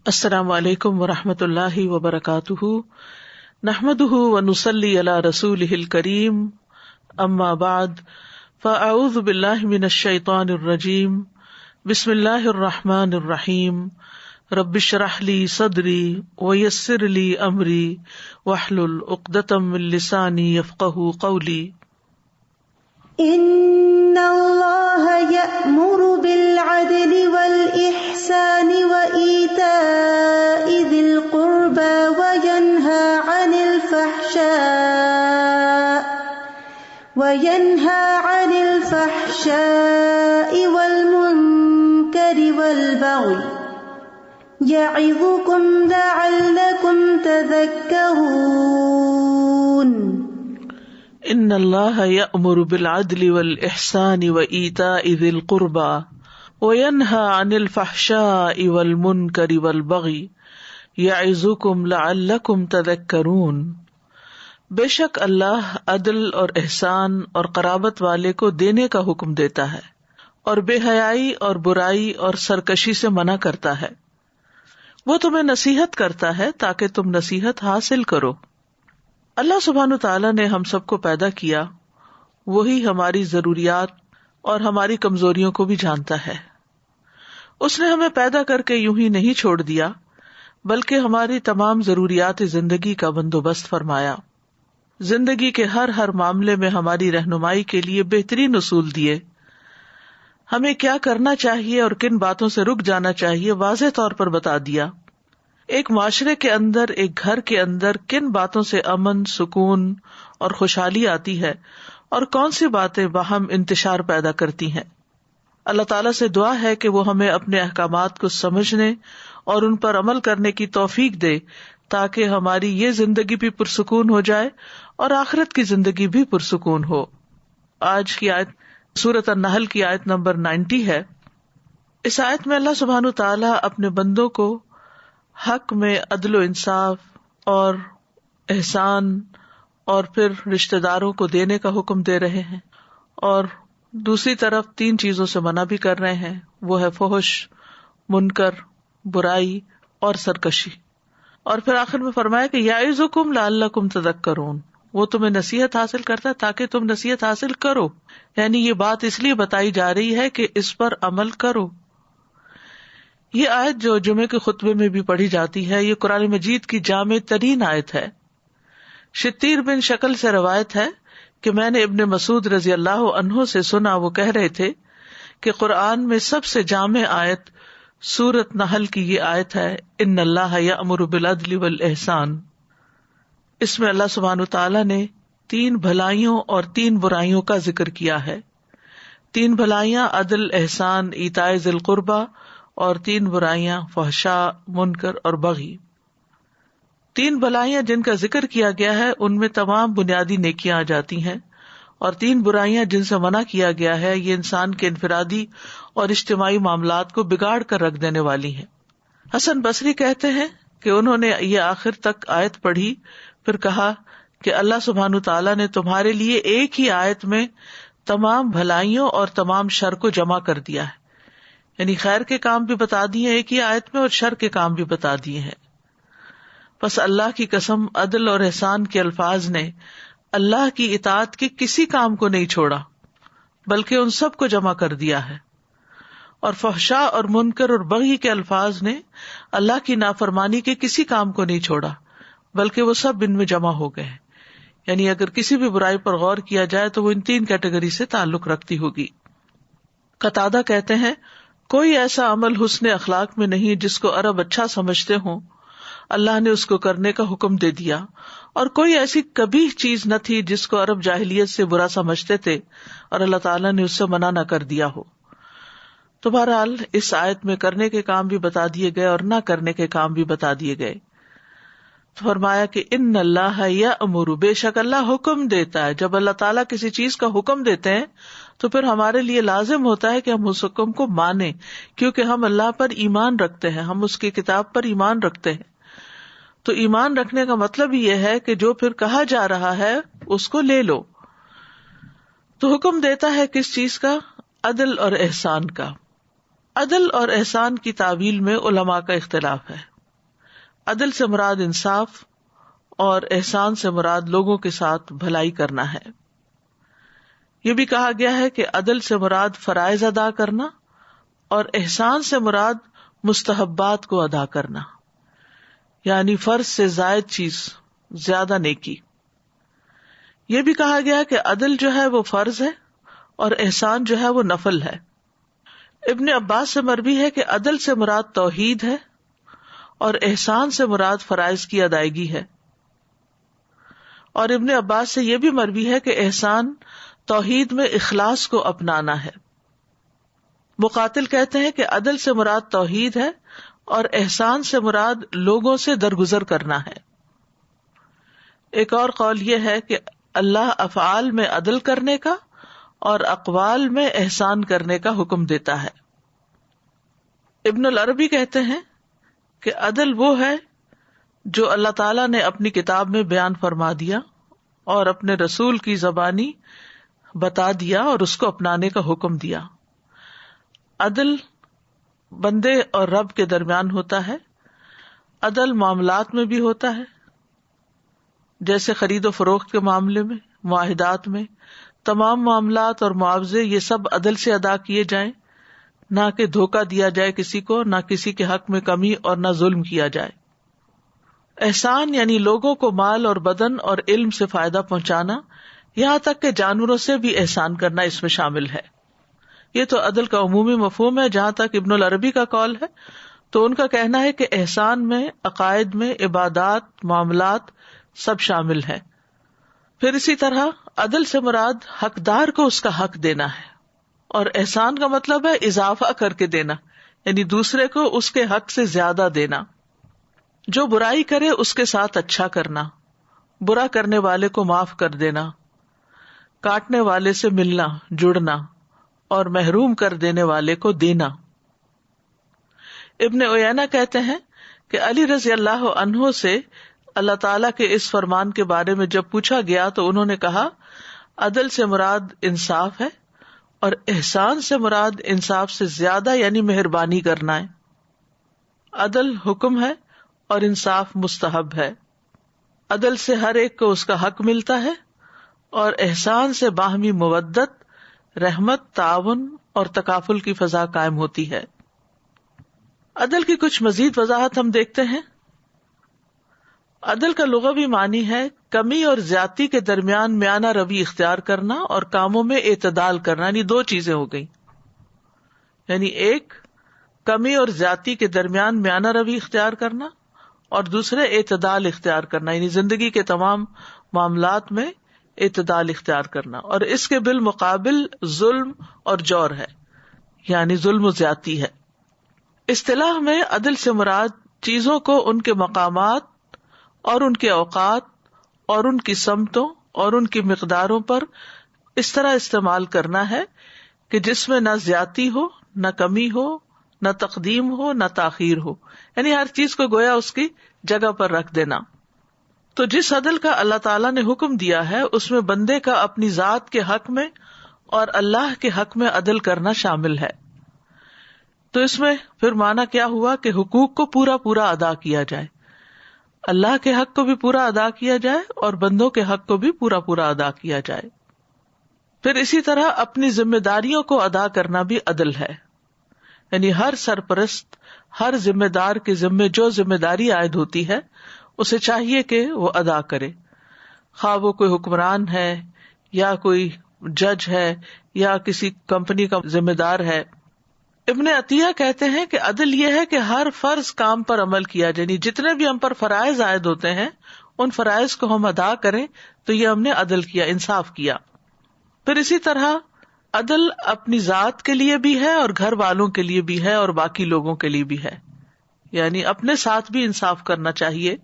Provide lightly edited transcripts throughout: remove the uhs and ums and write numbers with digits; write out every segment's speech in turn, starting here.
السلام علیکم ورحمۃ اللہ وبرکاتہ، نحمده ونصلی علی رسولہ الکریم، اما بعد فاعوذ باللہ من الشیطان الرجیم، بسم اللہ الرحمن الرحیم، رب اشرح لی صدری ویسر لی امری واحلل عقدۃ من لسانی یفقہوا قولی۔ ان اللہ یأمر بالعدل والإحسان وإیتاء ذی القربى وینہی عن الفحشاء والمنکر والبغی یعظکم لعلکم تذکرون۔ ان اللہ یأمر بالعدل والإحسان وإیتاء ذی القربى وینہی عن الفحشاء والمنکر والبغی یعظکم لعلکم تذکرون۔ بے شک اللہ عدل اور احسان اور قرابت والے کو دینے کا حکم دیتا ہے، اور بے حیائی اور برائی اور سرکشی سے منع کرتا ہے۔ وہ تمہیں نصیحت کرتا ہے تاکہ تم نصیحت حاصل کرو۔ اللہ سبحانہ تعالیٰ نے ہم سب کو پیدا کیا، وہی ہماری ضروریات اور ہماری کمزوریوں کو بھی جانتا ہے۔ اس نے ہمیں پیدا کر کے یوں ہی نہیں چھوڑ دیا، بلکہ ہماری تمام ضروریات زندگی کا بندوبست فرمایا، زندگی کے ہر معاملے میں ہماری رہنمائی کے لیے بہترین اصول دیے، ہمیں کیا کرنا چاہیے اور کن باتوں سے رک جانا چاہیے واضح طور پر بتا دیا۔ ایک معاشرے کے اندر، ایک گھر کے اندر کن باتوں سے امن، سکون اور خوشحالی آتی ہے اور کون سی باتیں باہم انتشار پیدا کرتی ہیں۔ اللہ تعالیٰ سے دعا ہے کہ وہ ہمیں اپنے احکامات کو سمجھنے اور ان پر عمل کرنے کی توفیق دے، تاکہ ہماری یہ زندگی بھی پرسکون ہو جائے اور آخرت کی زندگی بھی پرسکون ہو۔ آج کی آیت سورۃ النحل کی آیت نمبر 90 ہے۔ اس آیت میں اللہ سبحانہ تعالیٰ اپنے بندوں کو حق میں عدل و انصاف اور احسان اور پھر رشتہ داروں کو دینے کا حکم دے رہے ہیں، اور دوسری طرف 3 چیزوں سے منع بھی کر رہے ہیں، وہ ہے فحش، منکر، برائی اور سرکشی۔ اور پھر آخر میں فرمایا کہ یعظکم لعلکم تذکرون، وہ تمہیں نصیحت حاصل کرتا ہے تاکہ تم نصیحت حاصل کرو، یعنی یہ بات اس لیے بتائی جا رہی ہے کہ اس پر عمل کرو۔ یہ آیت جو جمعے کے خطبے میں بھی پڑھی جاتی ہے، یہ قرآن مجید کی جامع ترین آیت ہے۔ شتیر بن شکل سے روایت ہے کہ میں نے ابن مسعود رضی اللہ عنہ سے سنا، وہ کہہ رہے تھے کہ قرآن میں سب سے جامع آیت سورۃ نحل کی یہ آیت ہے، ان اللہ یأمر بالعدل والإحسان۔ اس میں اللہ سبحانہ تعالیٰ نے 3 بھلائیوں اور 3 برائیوں کا ذکر کیا ہے۔ 3 بھلائیاں عدل، احسان، ایتاء ذی القربی، اور 3 برائیاں فحشاء، منکر اور بغی۔ 3 بھلائیاں جن کا ذکر کیا گیا ہے ان میں تمام بنیادی نیکیاں آ جاتی ہیں، اور 3 برائیاں جن سے منع کیا گیا ہے یہ انسان کے انفرادی اور اجتماعی معاملات کو بگاڑ کر رکھ دینے والی ہیں۔ حسن بصری کہتے ہیں کہ انہوں نے یہ آخر تک آیت پڑھی، پھر کہا کہ اللہ سبحانہ تعالیٰ نے تمہارے لیے ایک ہی آیت میں تمام بھلائیوں اور تمام شر کو جمع کر دیا ہے، یعنی خیر کے کام بھی بتا دیے ایک ہی آیت میں اور شر کے کام بھی بتا دیے ہیں۔ پس اللہ کی قسم، عدل اور احسان کے الفاظ نے اللہ کی اطاعت کے کسی کام کو نہیں چھوڑا، بلکہ ان سب کو جمع کر دیا ہے، اور فحشاء اور منکر اور بغی کے الفاظ نے اللہ کی نافرمانی کے کسی کام کو نہیں چھوڑا، بلکہ وہ سب ان میں جمع ہو گئے ہیں۔ یعنی اگر کسی بھی برائی پر غور کیا جائے تو وہ ان 3 کیٹیگری سے تعلق رکھتی ہوگی۔ قتادہ کہتے ہیں کوئی ایسا عمل حسن اخلاق میں نہیں جس کو عرب اچھا سمجھتے ہوں، اللہ نے اس کو کرنے کا حکم دے دیا، اور کوئی ایسی کبھی چیز نہ تھی جس کو عرب جاہلیت سے برا سمجھتے تھے اور اللہ تعالیٰ نے اس سے منع نہ کر دیا ہو۔ تو بہرحال اس آیت میں کرنے کے کام بھی بتا دیے گئے اور نہ کرنے کے کام بھی بتا دیے گئے۔ تو فرمایا کہ ان اللہ یأمر، بے شک اللہ حکم دیتا ہے۔ جب اللہ تعالیٰ کسی چیز کا حکم دیتے ہیں تو پھر ہمارے لیے لازم ہوتا ہے کہ ہم اس حکم کو مانیں، کیونکہ ہم اللہ پر ایمان رکھتے ہیں، ہم اس کی کتاب پر ایمان رکھتے ہیں۔ تو ایمان رکھنے کا مطلب یہ ہے کہ جو پھر کہا جا رہا ہے اس کو لے لو۔ تو حکم دیتا ہے کس چیز کا؟ عدل اور احسان کا۔ عدل اور احسان کی تعویل میں علماء کا اختلاف ہے۔ عدل سے مراد انصاف اور احسان سے مراد لوگوں کے ساتھ بھلائی کرنا ہے۔ یہ بھی کہا گیا ہے کہ عدل سے مراد فرائض ادا کرنا اور احسان سے مراد مستحبات کو ادا کرنا، یعنی فرض سے زائد چیز، زیادہ نیکی۔ یہ بھی کہا گیا کہ عدل جو ہے وہ فرض ہے اور احسان جو ہے وہ نفل ہے۔ ابن عباس سے مروی ہے کہ عدل سے مراد توحید ہے اور احسان سے مراد فرائض کی ادائیگی ہے، اور ابن عباس سے یہ بھی مروی ہے کہ احسان توحید میں اخلاص کو اپنانا ہے۔ مقاتل کہتے ہیں کہ عدل سے مراد توحید ہے اور احسان سے مراد لوگوں سے درگزر کرنا ہے۔ ایک اور قول یہ ہے کہ اللہ افعال میں عدل کرنے کا اور اقوال میں احسان کرنے کا حکم دیتا ہے۔ ابن العربی کہتے ہیں کہ عدل وہ ہے جو اللہ تعالیٰ نے اپنی کتاب میں بیان فرما دیا اور اپنے رسول کی زبانی بتا دیا اور اس کو اپنانے کا حکم دیا۔ عدل بندے اور رب کے درمیان ہوتا ہے، عدل معاملات میں بھی ہوتا ہے، جیسے خرید و فروخت کے معاملے میں، معاہدات میں، تمام معاملات اور معاوضے یہ سب عدل سے ادا کیے جائیں، نہ کہ دھوکہ دیا جائے کسی کو، نہ کسی کے حق میں کمی اور نہ ظلم کیا جائے۔ احسان یعنی لوگوں کو مال اور بدن اور علم سے فائدہ پہنچانا، یہاں تک کہ جانوروں سے بھی احسان کرنا اس میں شامل ہے۔ یہ تو عدل کا عمومی مفہوم ہے۔ جہاں تک ابن العربی کا قول ہے تو ان کا کہنا ہے کہ احسان میں عقائد میں عبادات، معاملات سب شامل ہے۔ پھر اسی طرح عدل سے مراد حقدار کو اس کا حق دینا ہے، اور احسان کا مطلب ہے اضافہ کر کے دینا، یعنی دوسرے کو اس کے حق سے زیادہ دینا۔ جو برائی کرے اس کے ساتھ اچھا کرنا، برا کرنے والے کو معاف کر دینا، کاٹنے والے سے ملنا جڑنا اور محروم کر دینے والے کو دینا۔ ابن عیینہ کہتے ہیں کہ علی رضی اللہ عنہ سے اللہ تعالیٰ کے اس فرمان کے بارے میں جب پوچھا گیا تو انہوں نے کہا، عدل سے مراد انصاف ہے اور احسان سے مراد انصاف سے زیادہ یعنی مہربانی کرنا ہے۔ عدل حکم ہے اور انصاف مستحب ہے۔ عدل سے ہر ایک کو اس کا حق ملتا ہے اور احسان سے باہمی مودت، رحمت، تعاون اور تکافل کی فضا قائم ہوتی ہے۔ عدل کی کچھ مزید وضاحت ہم دیکھتے ہیں۔ عدل کا لغوی معنی ہے کمی اور زیادتی کے درمیان میانہ روی اختیار کرنا اور کاموں میں اعتدال کرنا، یعنی دو چیزیں ہو گئی، یعنی ایک کمی اور زیادتی کے درمیان میانہ روی اختیار کرنا اور دوسرے اعتدال اختیار کرنا، یعنی زندگی کے تمام معاملات میں اعتدال اختیار کرنا، اور اس کے بالمقابل ظلم اور جور ہے، یعنی ظلم و زیادتی ہے۔ اصطلاح میں عدل سے مراد چیزوں کو ان کے مقامات اور ان کے اوقات اور ان کی سمتوں اور ان کی مقداروں پر اس طرح استعمال کرنا ہے کہ جس میں نہ زیادتی ہو، نہ کمی ہو، نہ تقدیم ہو، نہ تاخیر ہو، یعنی ہر چیز کو گویا اس کی جگہ پر رکھ دینا۔ تو جس عدل کا اللہ تعالیٰ نے حکم دیا ہے اس میں بندے کا اپنی ذات کے حق میں اور اللہ کے حق میں عدل کرنا شامل ہے۔ تو اس میں پھر معنی کیا ہوا کہ حقوق کو پورا پورا ادا کیا جائے، اللہ کے حق کو بھی پورا ادا کیا جائے اور بندوں کے حق کو بھی پورا پورا ادا کیا جائے۔ پھر اسی طرح اپنی ذمہ داریوں کو ادا کرنا بھی عدل ہے، یعنی ہر سرپرست، ہر ذمہ دار کے ذمے جو ذمہ داری عائد ہوتی ہے اسے چاہیے کہ وہ ادا کرے، خواہ وہ کوئی حکمران ہے یا کوئی جج ہے یا کسی کمپنی کا ذمہ دار ہے۔ ابن عطیہ کہتے ہیں کہ عدل یہ ہے کہ ہر فرض کام پر عمل کیا جائے، یعنی جتنے بھی ہم پر فرائض عائد ہوتے ہیں ان فرائض کو ہم ادا کریں تو یہ ہم نے عدل کیا، انصاف کیا۔ پھر اسی طرح عدل اپنی ذات کے لیے بھی ہے اور گھر والوں کے لیے بھی ہے اور باقی لوگوں کے لیے بھی ہے، یعنی اپنے ساتھ بھی انصاف کرنا چاہیے۔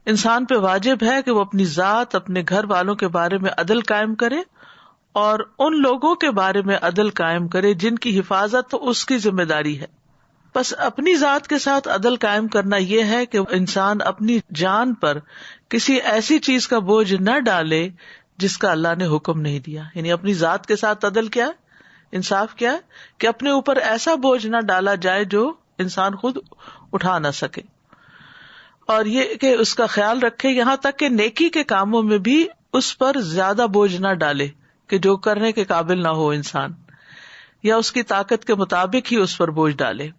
انسان پہ واجب ہے کہ وہ اپنی ذات، اپنے گھر والوں کے بارے میں عدل قائم کرے اور ان لوگوں کے بارے میں عدل قائم کرے جن کی حفاظت تو اس کی ذمہ داری ہے۔ بس اپنی ذات کے ساتھ عدل قائم کرنا یہ ہے کہ انسان اپنی جان پر کسی ایسی چیز کا بوجھ نہ ڈالے جس کا اللہ نے حکم نہیں دیا، یعنی اپنی ذات کے ساتھ عدل کیا ہے، انصاف کیا ہے کہ اپنے اوپر ایسا بوجھ نہ ڈالا جائے جو انسان خود اٹھا نہ سکے۔ اور یہ کہ اس کا خیال رکھے یہاں تک کہ نیکی کے کاموں میں بھی اس پر زیادہ بوجھ نہ ڈالے کہ جو کرنے کے قابل نہ ہو انسان، یا اس کی طاقت کے مطابق ہی اس پر بوجھ ڈالے.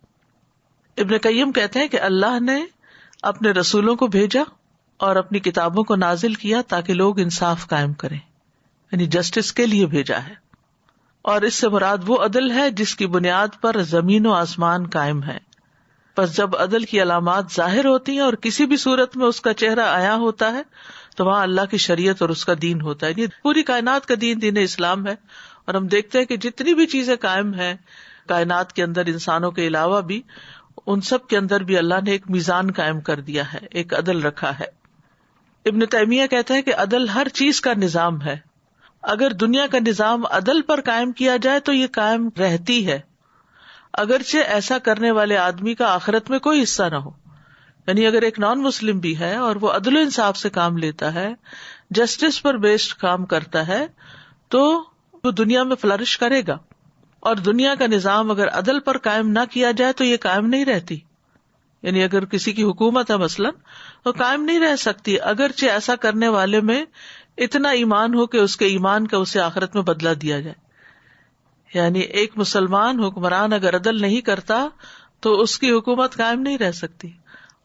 ابن قیم کہتے ہیں کہ اللہ نے اپنے رسولوں کو بھیجا اور اپنی کتابوں کو نازل کیا تاکہ لوگ انصاف قائم کریں، یعنی جسٹس کے لیے بھیجا ہے. اور اس سے مراد وہ عدل ہے جس کی بنیاد پر زمین و آسمان قائم ہے. پس جب عدل کی علامات ظاہر ہوتی ہیں اور کسی بھی صورت میں اس کا چہرہ عیاں ہوتا ہے تو وہاں اللہ کی شریعت اور اس کا دین ہوتا ہے. یہ پوری کائنات کا دین اسلام ہے. اور ہم دیکھتے ہیں کہ جتنی بھی چیزیں قائم ہیں کائنات کے اندر انسانوں کے علاوہ بھی، ان سب کے اندر بھی اللہ نے ایک میزان قائم کر دیا ہے، ایک عدل رکھا ہے. ابن تیمیہ کہتے ہیں کہ عدل ہر چیز کا نظام ہے. اگر دنیا کا نظام عدل پر قائم کیا جائے تو یہ قائم رہتی ہے، اگرچہ ایسا کرنے والے آدمی کا آخرت میں کوئی حصہ نہ ہو. یعنی اگر ایک نان مسلم بھی ہے اور وہ عدل و انصاف سے کام لیتا ہے، جسٹس پر بیسڈ کام کرتا ہے، تو وہ دنیا میں فلرش کرے گا. اور دنیا کا نظام اگر عدل پر قائم نہ کیا جائے تو یہ قائم نہیں رہتی. یعنی اگر کسی کی حکومت ہے مثلاً، وہ قائم نہیں رہ سکتی اگرچہ ایسا کرنے والے میں اتنا ایمان ہو کہ اس کے ایمان کا اسے آخرت میں بدلہ دیا جائے. یعنی ایک مسلمان حکمران اگر عدل نہیں کرتا تو اس کی حکومت قائم نہیں رہ سکتی،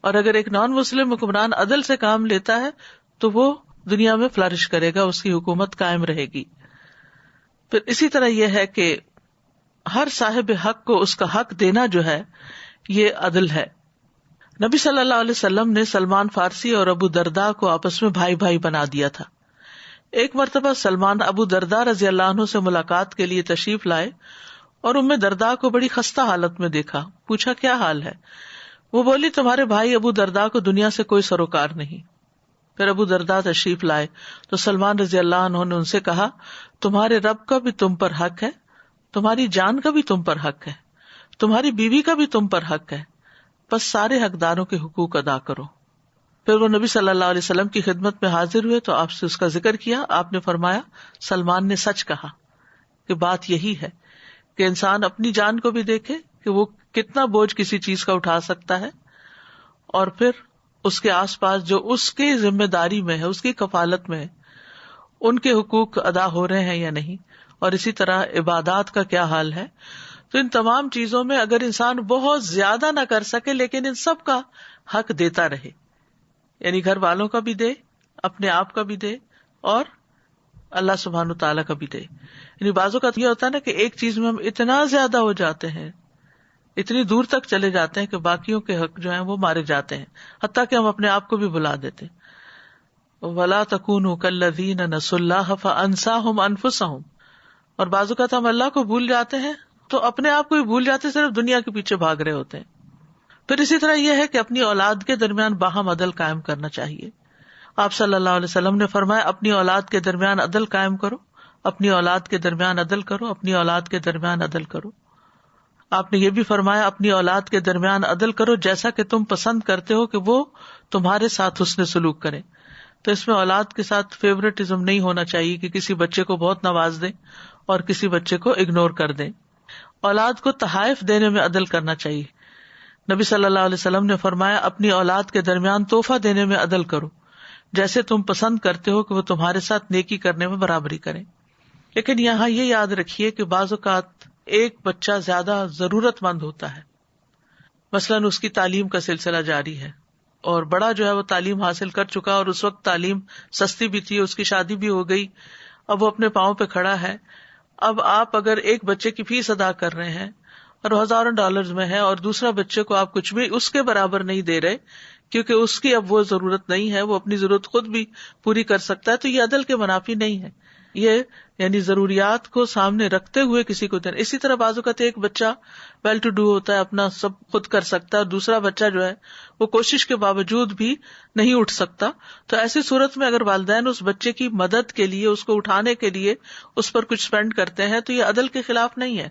اور اگر ایک نان مسلم حکمران عدل سے کام لیتا ہے تو وہ دنیا میں فلرش کرے گا، اس کی حکومت قائم رہے گی. پھر اسی طرح یہ ہے کہ ہر صاحب حق کو اس کا حق دینا جو ہے یہ عدل ہے. نبی صلی اللہ علیہ وسلم نے سلمان فارسی اور ابو درداء کو آپس میں بھائی بھائی بنا دیا تھا. ایک مرتبہ سلمان ابو درداء رضی اللہ عنہ سے ملاقات کے لیے تشریف لائے اور ام درداء کو بڑی خستہ حالت میں دیکھا. پوچھا کیا حال ہے؟ وہ بولی تمہارے بھائی ابو درداء کو دنیا سے کوئی سروکار نہیں. پھر ابو درداء تشریف لائے تو سلمان رضی اللہ عنہ نے ان سے کہا تمہارے رب کا بھی تم پر حق ہے، تمہاری جان کا بھی تم پر حق ہے، تمہاری بیوی کا بھی تم پر حق ہے، بس سارے حقداروں کے حقوق ادا کرو. پھر وہ نبی صلی اللہ علیہ وسلم کی خدمت میں حاضر ہوئے تو آپ سے اس کا ذکر کیا. آپ نے فرمایا سلمان نے سچ کہا. کہ بات یہی ہے کہ انسان اپنی جان کو بھی دیکھے کہ وہ کتنا بوجھ کسی چیز کا اٹھا سکتا ہے، اور پھر اس کے آس پاس جو اس کی ذمہ داری میں ہے، اس کی کفالت میں ہے، ان کے حقوق ادا ہو رہے ہیں یا نہیں. اور اسی طرح عبادات کا کیا حال ہے. تو ان تمام چیزوں میں اگر انسان بہت زیادہ نہ کر سکے لیکن ان سب کا حق دیتا رہے، یعنی گھر والوں کا بھی دے، اپنے آپ کا بھی دے، اور اللہ سبحانہ تعالیٰ کا بھی دے. یعنی بعضوں کا یہ ہوتا ہے نا کہ ایک چیز میں ہم اتنا زیادہ ہو جاتے ہیں، اتنی دور تک چلے جاتے ہیں کہ باقیوں کے حق جو ہیں وہ مارے جاتے ہیں، حتیٰ کہ ہم اپنے آپ کو بھی بھلا دیتے ہیں. وَلَا تَكُونُوا كَالَّذِينَ نَسُوا اللَّهَ فَأَنسَاهُمْ أَنفُسَهُمْ. اور بعض اوقات ہم اللہ کو بھول جاتے ہیں تو اپنے آپ کو بھی بھول جاتے، صرف دنیا کے پیچھے بھاگ رہے ہوتے ہیں. پھر اسی طرح یہ ہے کہ اپنی اولاد کے درمیان باہم عدل قائم کرنا چاہیے. آپ صلی اللہ علیہ وسلم نے فرمایا اپنی اولاد کے درمیان عدل قائم کرو، اپنی اولاد کے درمیان عدل کرو، اپنی اولاد کے درمیان عدل کرو. آپ نے یہ بھی فرمایا اپنی اولاد کے درمیان عدل کرو جیسا کہ تم پسند کرتے ہو کہ وہ تمہارے ساتھ حسن سلوک کریں. تو اس میں اولاد کے ساتھ فیورٹزم نہیں ہونا چاہیے کہ کسی بچے کو بہت نواز دیں اور کسی بچے کو اگنور کر دیں. اولاد کو تحائف دینے میں عدل کرنا چاہیے. نبی صلی اللہ علیہ وسلم نے فرمایا اپنی اولاد کے درمیان تحفہ دینے میں عدل کرو جیسے تم پسند کرتے ہو کہ وہ تمہارے ساتھ نیکی کرنے میں برابری کریں. لیکن یہاں یہ یاد رکھیے کہ بعض اوقات ایک بچہ زیادہ ضرورت مند ہوتا ہے، مثلاً اس کی تعلیم کا سلسلہ جاری ہے اور بڑا جو ہے وہ تعلیم حاصل کر چکا اور اس وقت تعلیم سستی بھی تھی، اس کی شادی بھی ہو گئی، اب وہ اپنے پاؤں پہ کھڑا ہے. اب آپ اگر ایک بچے کی فیس ادا کر رہے ہیں اور $1000 میں ہے اور دوسرا بچے کو آپ کچھ بھی اس کے برابر نہیں دے رہے کیونکہ اس کی اب وہ ضرورت نہیں ہے، وہ اپنی ضرورت خود بھی پوری کر سکتا ہے، تو یہ عدل کے منافی نہیں ہے. یہ یعنی ضروریات کو سامنے رکھتے ہوئے کسی کو دینا. اسی طرح بعض اوقات ایک بچہ ویل ٹو ڈو ہوتا ہے، اپنا سب خود کر سکتا ہے، اور دوسرا بچہ جو ہے وہ کوشش کے باوجود بھی نہیں اٹھ سکتا. تو ایسی صورت میں اگر والدین اس بچے کی مدد کے لیے، اس کو اٹھانے کے لیے اس پر کچھ اسپینڈ کرتے ہیں تو یہ عدل کے خلاف نہیں ہے.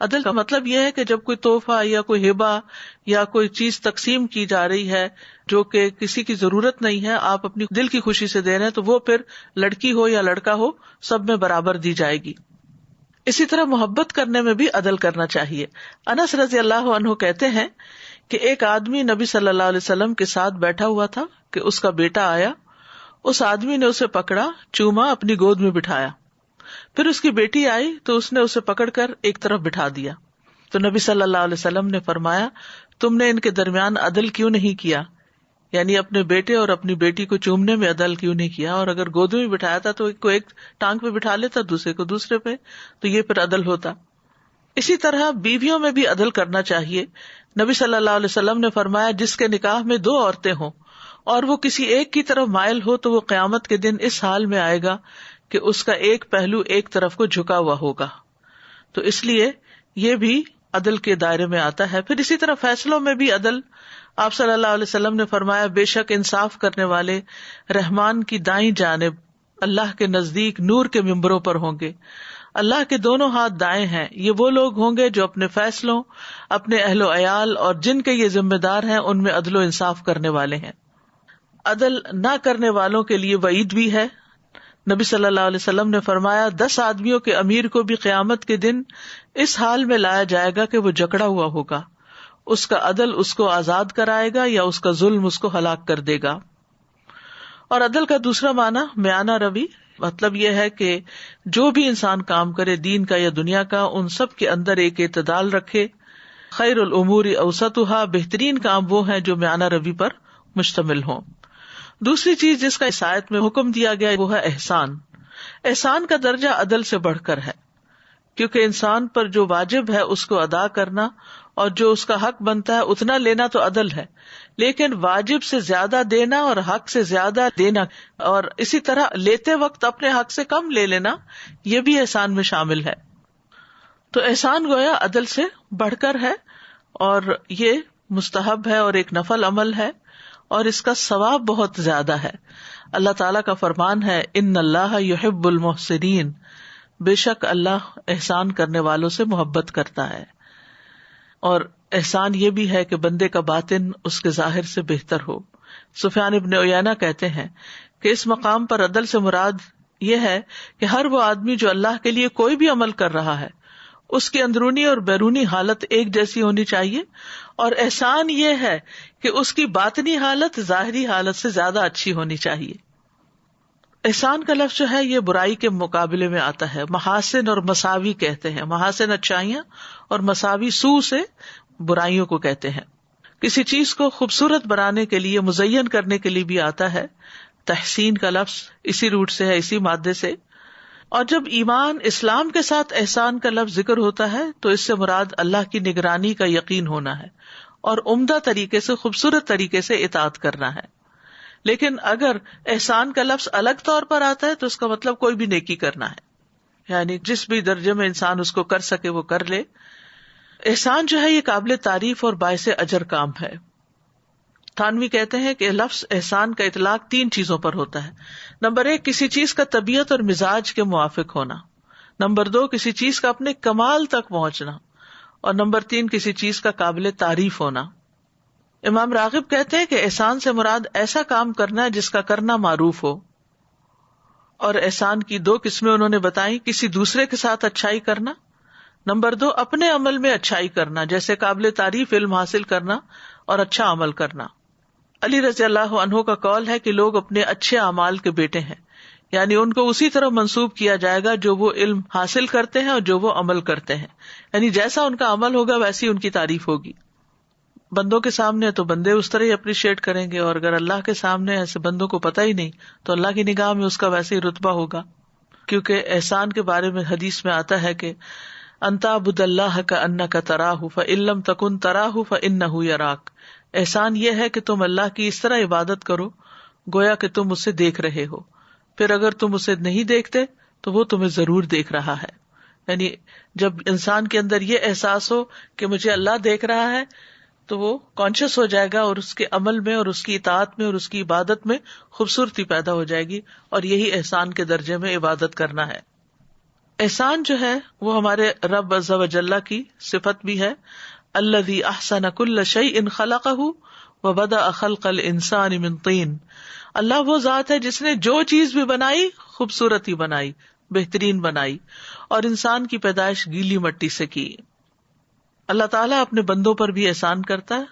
عدل کا مطلب یہ ہے کہ جب کوئی تحفہ یا کوئی ہبہ یا کوئی چیز تقسیم کی جا رہی ہے جو کہ کسی کی ضرورت نہیں ہے، آپ اپنی دل کی خوشی سے دے رہے ہیں، تو وہ پھر لڑکی ہو یا لڑکا ہو سب میں برابر دی جائے گی. اسی طرح محبت کرنے میں بھی عدل کرنا چاہیے. انس رضی اللہ عنہ کہتے ہیں کہ ایک آدمی نبی صلی اللہ علیہ وسلم کے ساتھ بیٹھا ہوا تھا کہ اس کا بیٹا آیا، اس آدمی نے اسے پکڑا، چوما، اپنی گود میں بٹھایا، پھر اس کی بیٹی آئی تو اس نے اسے پکڑ کر ایک طرف بٹھا دیا، تو نبی صلی اللہ علیہ وسلم نے فرمایا تم نے ان کے درمیان عدل کیوں نہیں کیا، یعنی اپنے بیٹے اور اپنی بیٹی کو چومنے میں عدل کیوں نہیں کیا، اور اگر گود میں بٹھایا تھا تو ایک کو ایک ٹانگ پہ بٹھا لیتا، دوسرے کو دوسرے پہ، تو یہ پھر عدل ہوتا۔ اسی طرح بیویوں میں بھی عدل کرنا چاہیے۔ نبی صلی اللہ علیہ وسلم نے فرمایا جس کے نکاح میں 2 عورتیں ہوں اور وہ کسی ایک کی طرف مائل ہو تو وہ قیامت کے دن اس حال میں آئے گا کہ اس کا ایک پہلو ایک طرف کو جھکا ہوا ہوگا، تو اس لیے یہ بھی عدل کے دائرے میں آتا ہے۔ پھر اسی طرح فیصلوں میں بھی عدل، آپ صلی اللہ علیہ وسلم نے فرمایا بے شک انصاف کرنے والے رحمان کی دائیں جانب اللہ کے نزدیک نور کے ممبروں پر ہوں گے، اللہ کے دونوں ہاتھ دائیں ہیں، یہ وہ لوگ ہوں گے جو اپنے فیصلوں، اپنے اہل و عیال اور جن کے یہ ذمہ دار ہیں ان میں عدل و انصاف کرنے والے ہیں۔ عدل نہ کرنے والوں کے لیے وعید بھی ہے۔ نبی صلی اللہ علیہ وسلم نے فرمایا 10 آدمیوں کے امیر کو بھی قیامت کے دن اس حال میں لایا جائے گا کہ وہ جکڑا ہوا ہوگا، اس کا عدل اس کو آزاد کرائے گا یا اس کا ظلم اس کو ہلاک کر دے گا۔ اور عدل کا دوسرا معنی میانہ روی، مطلب یہ ہے کہ جو بھی انسان کام کرے دین کا یا دنیا کا، ان سب کے اندر ایک اعتدال رکھے۔ خیر الامور اوسطها، بہترین کام وہ ہیں جو میانہ روی پر مشتمل ہوں۔ دوسری چیز جس کا اس آیت میں حکم دیا گیا وہ ہے احسان۔ احسان کا درجہ عدل سے بڑھ کر ہے، کیونکہ انسان پر جو واجب ہے اس کو ادا کرنا اور جو اس کا حق بنتا ہے اتنا لینا تو عدل ہے، لیکن واجب سے زیادہ دینا اور حق سے زیادہ دینا اور اسی طرح لیتے وقت اپنے حق سے کم لے لینا، یہ بھی احسان میں شامل ہے۔ تو احسان گویا عدل سے بڑھ کر ہے اور یہ مستحب ہے اور ایک نفل عمل ہے اور اس کا ثواب بہت زیادہ ہے۔ اللہ تعالیٰ کا فرمان ہے ان اللہ یحب المحسنین، بے شک اللہ احسان کرنے والوں سے محبت کرتا ہے۔ اور احسان یہ بھی ہے کہ بندے کا باطن اس کے ظاہر سے بہتر ہو۔ سفیان ابن عیینہ کہتے ہیں کہ اس مقام پر عدل سے مراد یہ ہے کہ ہر وہ آدمی جو اللہ کے لیے کوئی بھی عمل کر رہا ہے اس کی اندرونی اور بیرونی حالت ایک جیسی ہونی چاہیے، اور احسان یہ ہے کہ اس کی باطنی حالت ظاہری حالت سے زیادہ اچھی ہونی چاہیے۔ احسان کا لفظ جو ہے یہ برائی کے مقابلے میں آتا ہے، محاسن اور مساوی کہتے ہیں، محاسن اچھائیاں اور مساوی سو سے برائیوں کو کہتے ہیں۔ کسی چیز کو خوبصورت بنانے کے لیے، مزین کرنے کے لیے بھی آتا ہے، تحسین کا لفظ اسی روٹ سے ہے، اسی مادے سے۔ اور جب ایمان اسلام کے ساتھ احسان کا لفظ ذکر ہوتا ہے تو اس سے مراد اللہ کی نگرانی کا یقین ہونا ہے اور عمدہ طریقے سے، خوبصورت طریقے سے اطاعت کرنا ہے۔ لیکن اگر احسان کا لفظ الگ طور پر آتا ہے تو اس کا مطلب کوئی بھی نیکی کرنا ہے، یعنی جس بھی درجے میں انسان اس کو کر سکے وہ کر لے۔ احسان جو ہے یہ قابل تعریف اور باعث اجر کام ہے۔ تھانوی کہتے ہیں کہ لفظ احسان کا اطلاق 3 چیزوں پر ہوتا ہے۔ نمبر 1 کسی چیز کا طبیعت اور مزاج کے موافق ہونا، نمبر 2 کسی چیز کا اپنے کمال تک پہنچنا، اور نمبر 3 کسی چیز کا قابل تعریف ہونا۔ امام راغب کہتے ہیں کہ احسان سے مراد ایسا کام کرنا ہے جس کا کرنا معروف ہو، اور احسان کی 2 قسمیں انہوں نے بتائی، کسی دوسرے کے ساتھ اچھائی کرنا، نمبر 2 اپنے عمل میں اچھائی کرنا، جیسے قابل تعریف علم حاصل کرنا اور اچھا عمل کرنا۔ علی رضی اللہ عنہ کا قول ہے کہ لوگ اپنے اچھے اعمال کے بیٹے ہیں، یعنی ان کو اسی طرح منسوب کیا جائے گا جو وہ علم حاصل کرتے ہیں اور جو وہ عمل کرتے ہیں، یعنی جیسا ان کا عمل ہوگا ویسی ان کی تعریف ہوگی۔ بندوں کے سامنے تو بندے اس طرح ہی اپریشیٹ کریں گے، اور اگر اللہ کے سامنے ایسے بندوں کو پتہ ہی نہیں تو اللہ کی نگاہ میں اس کا ویسے ہی رتبہ ہوگا۔ کیونکہ احسان کے بارے میں حدیث میں آتا ہے کہ ان تعبد اللہ کأنک تراہ فإن لم تکن تراہ فإنہ یراک، احسان یہ ہے کہ تم اللہ کی اس طرح عبادت کرو گویا کہ تم اسے دیکھ رہے ہو، پھر اگر تم اسے نہیں دیکھتے تو وہ تمہیں ضرور دیکھ رہا ہے۔ یعنی جب انسان کے اندر یہ احساس ہو کہ مجھے اللہ دیکھ رہا ہے تو وہ کانشیس ہو جائے گا، اور اس کے عمل میں اور اس کی اطاعت میں اور اس کی عبادت میں خوبصورتی پیدا ہو جائے گی، اور یہی احسان کے درجے میں عبادت کرنا ہے۔ احسان جو ہے وہ ہمارے رب عز و جل کی صفت بھی ہے، الذی احسن کل شیء خلقہ وبدأ خلق الانسان من طین، اللہ وہ ذات ہے جس نے جو چیز بھی بنائی خوبصورت ہی بنائی، بہترین بنائی، اور انسان کی پیدائش گیلی مٹی سے کی۔ اللہ تعالیٰ اپنے بندوں پر بھی احسان کرتا ہے،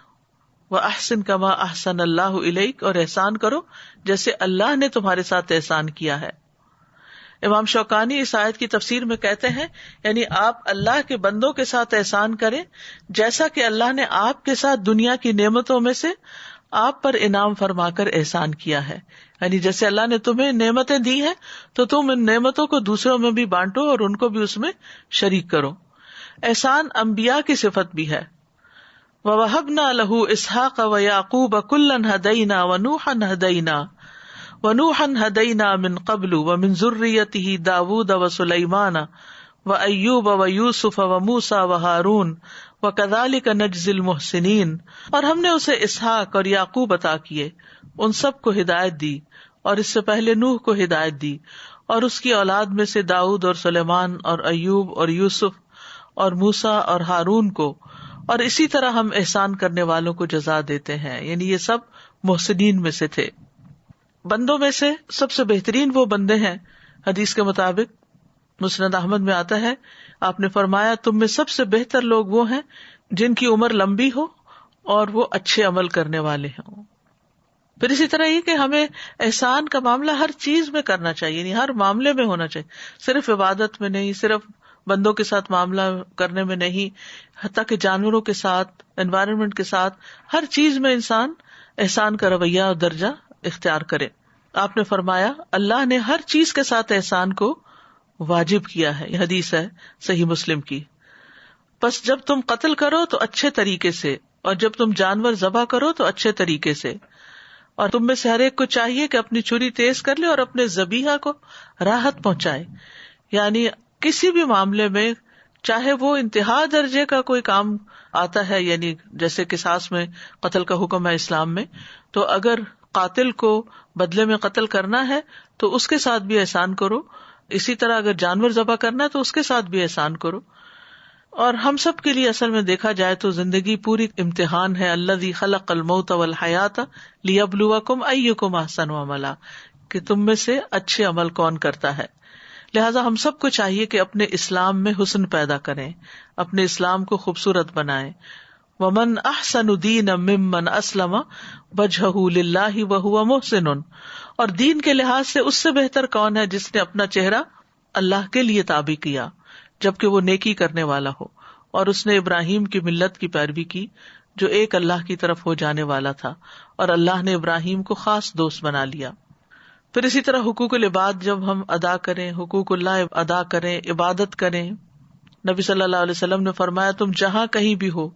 وَأَحْسِن كَمَا أَحْسَنَ اللَّهُ إِلَيْكَ، اور احسان کرو جیسے اللہ نے تمہارے ساتھ احسان کیا ہے. امام شوکانی اس آیت کی تفسیر میں کہتے ہیں یعنی آپ اللہ کے بندوں کے ساتھ احسان کریں جیسا کہ اللہ نے آپ کے ساتھ دنیا کی نعمتوں میں سے آپ پر انعام فرما کر احسان کیا ہے. یعنی جیسے اللہ نے تمہیں نعمتیں دی ہیں تو تم ان نعمتوں کو دوسروں میں بھی بانٹو اور ان کو بھی اس میں شریک کرو. احسان انبیاء کی صفت بھی ہے. وَوَهَبْنَا لَهُ إِسْحَاقَ وَيَعْقُوبَ كُلًّا هَدَيْنَا وَنُوحًا هَدَيْنَا مِن قَبْلُ وَمِن ذُرِّيَّتِهِ دَاوُودَ وَسُلَيْمَانَ وَأَيُّوبَ وَيُوسُفَ وَمُوسَى وَهَارُونَ وَكَذَلِكَ نَجْزِي الْمُحْسِنِينَ. اور ہم نے اسے اسحاق اور یعقوب عطا کیے، ان سب کو ہدایت دی، اور اس سے پہلے نوح کو ہدایت دی، اور اس کی اولاد میں سے داؤد اور سلیمان اور ایوب اور یوسف اور موسیٰ اور ہارون کو، اور اسی طرح ہم احسان کرنے والوں کو جزا دیتے ہیں. یعنی یہ سب محسنین میں سے تھے. بندوں میں سے سب سے بہترین وہ بندے ہیں، حدیث کے مطابق مسند احمد میں آتا ہے، آپ نے فرمایا تم میں سب سے بہتر لوگ وہ ہیں جن کی عمر لمبی ہو اور وہ اچھے عمل کرنے والے ہوں. پھر اسی طرح یہ کہ ہمیں احسان کا معاملہ ہر چیز میں کرنا چاہیے، یعنی ہر معاملے میں ہونا چاہیے، صرف عبادت میں نہیں، صرف بندوں کے ساتھ معاملہ کرنے میں نہیں، حتیٰ کہ جانوروں کے ساتھ، انوائرمنٹ کے ساتھ، ہر چیز میں انسان احسان کا رویہ اور درجہ اختیار کرے. آپ نے فرمایا اللہ نے ہر چیز کے ساتھ احسان کو واجب کیا ہے. یہ حدیث ہے صحیح مسلم کی. بس جب تم قتل کرو تو اچھے طریقے سے، اور جب تم جانور ذبح کرو تو اچھے طریقے سے، اور تم میں سے ہر ایک کو چاہیے کہ اپنی چھری تیز کر لے اور اپنے ذبیحہ کو راحت پہنچائے. یعنی کسی بھی معاملے میں چاہے وہ انتہا درجے کا کوئی کام آتا ہے، یعنی جیسے قصاص میں قتل کا حکم ہے اسلام میں، تو اگر قاتل کو بدلے میں قتل کرنا ہے تو اس کے ساتھ بھی احسان کرو. اسی طرح اگر جانور ذبح کرنا ہے تو اس کے ساتھ بھی احسان کرو. اور ہم سب کے لیے اصل میں دیکھا جائے تو زندگی پوری امتحان ہے. الذی خلق الموت والحیات لیبلوکم ایکم احسن عملا، کہ تم میں سے اچھے عمل کون کرتا ہے. لہٰذا ہم سب کو چاہیے کہ اپنے اسلام میں حسن پیدا کریں، اپنے اسلام کو خوبصورت بنائیں. ومن احسن دینا ممن اسلم وجہہ للہ وہو محسن، اور دین کے لحاظ سے اس سے بہتر کون ہے جس نے اپنا چہرہ اللہ کے لیے تابع کیا جبکہ وہ نیکی کرنے والا ہو، اور اس نے ابراہیم کی ملت کی پیروی کی جو ایک اللہ کی طرف ہو جانے والا تھا، اور اللہ نے ابراہیم کو خاص دوست بنا لیا. پھر اسی طرح حقوق العباد جب ہم ادا کریں، حقوق اللہ ادا کریں، عبادت کریں. نبی صلی اللہ علیہ وسلم نے فرمایا تم جہاں کہیں بھی ہو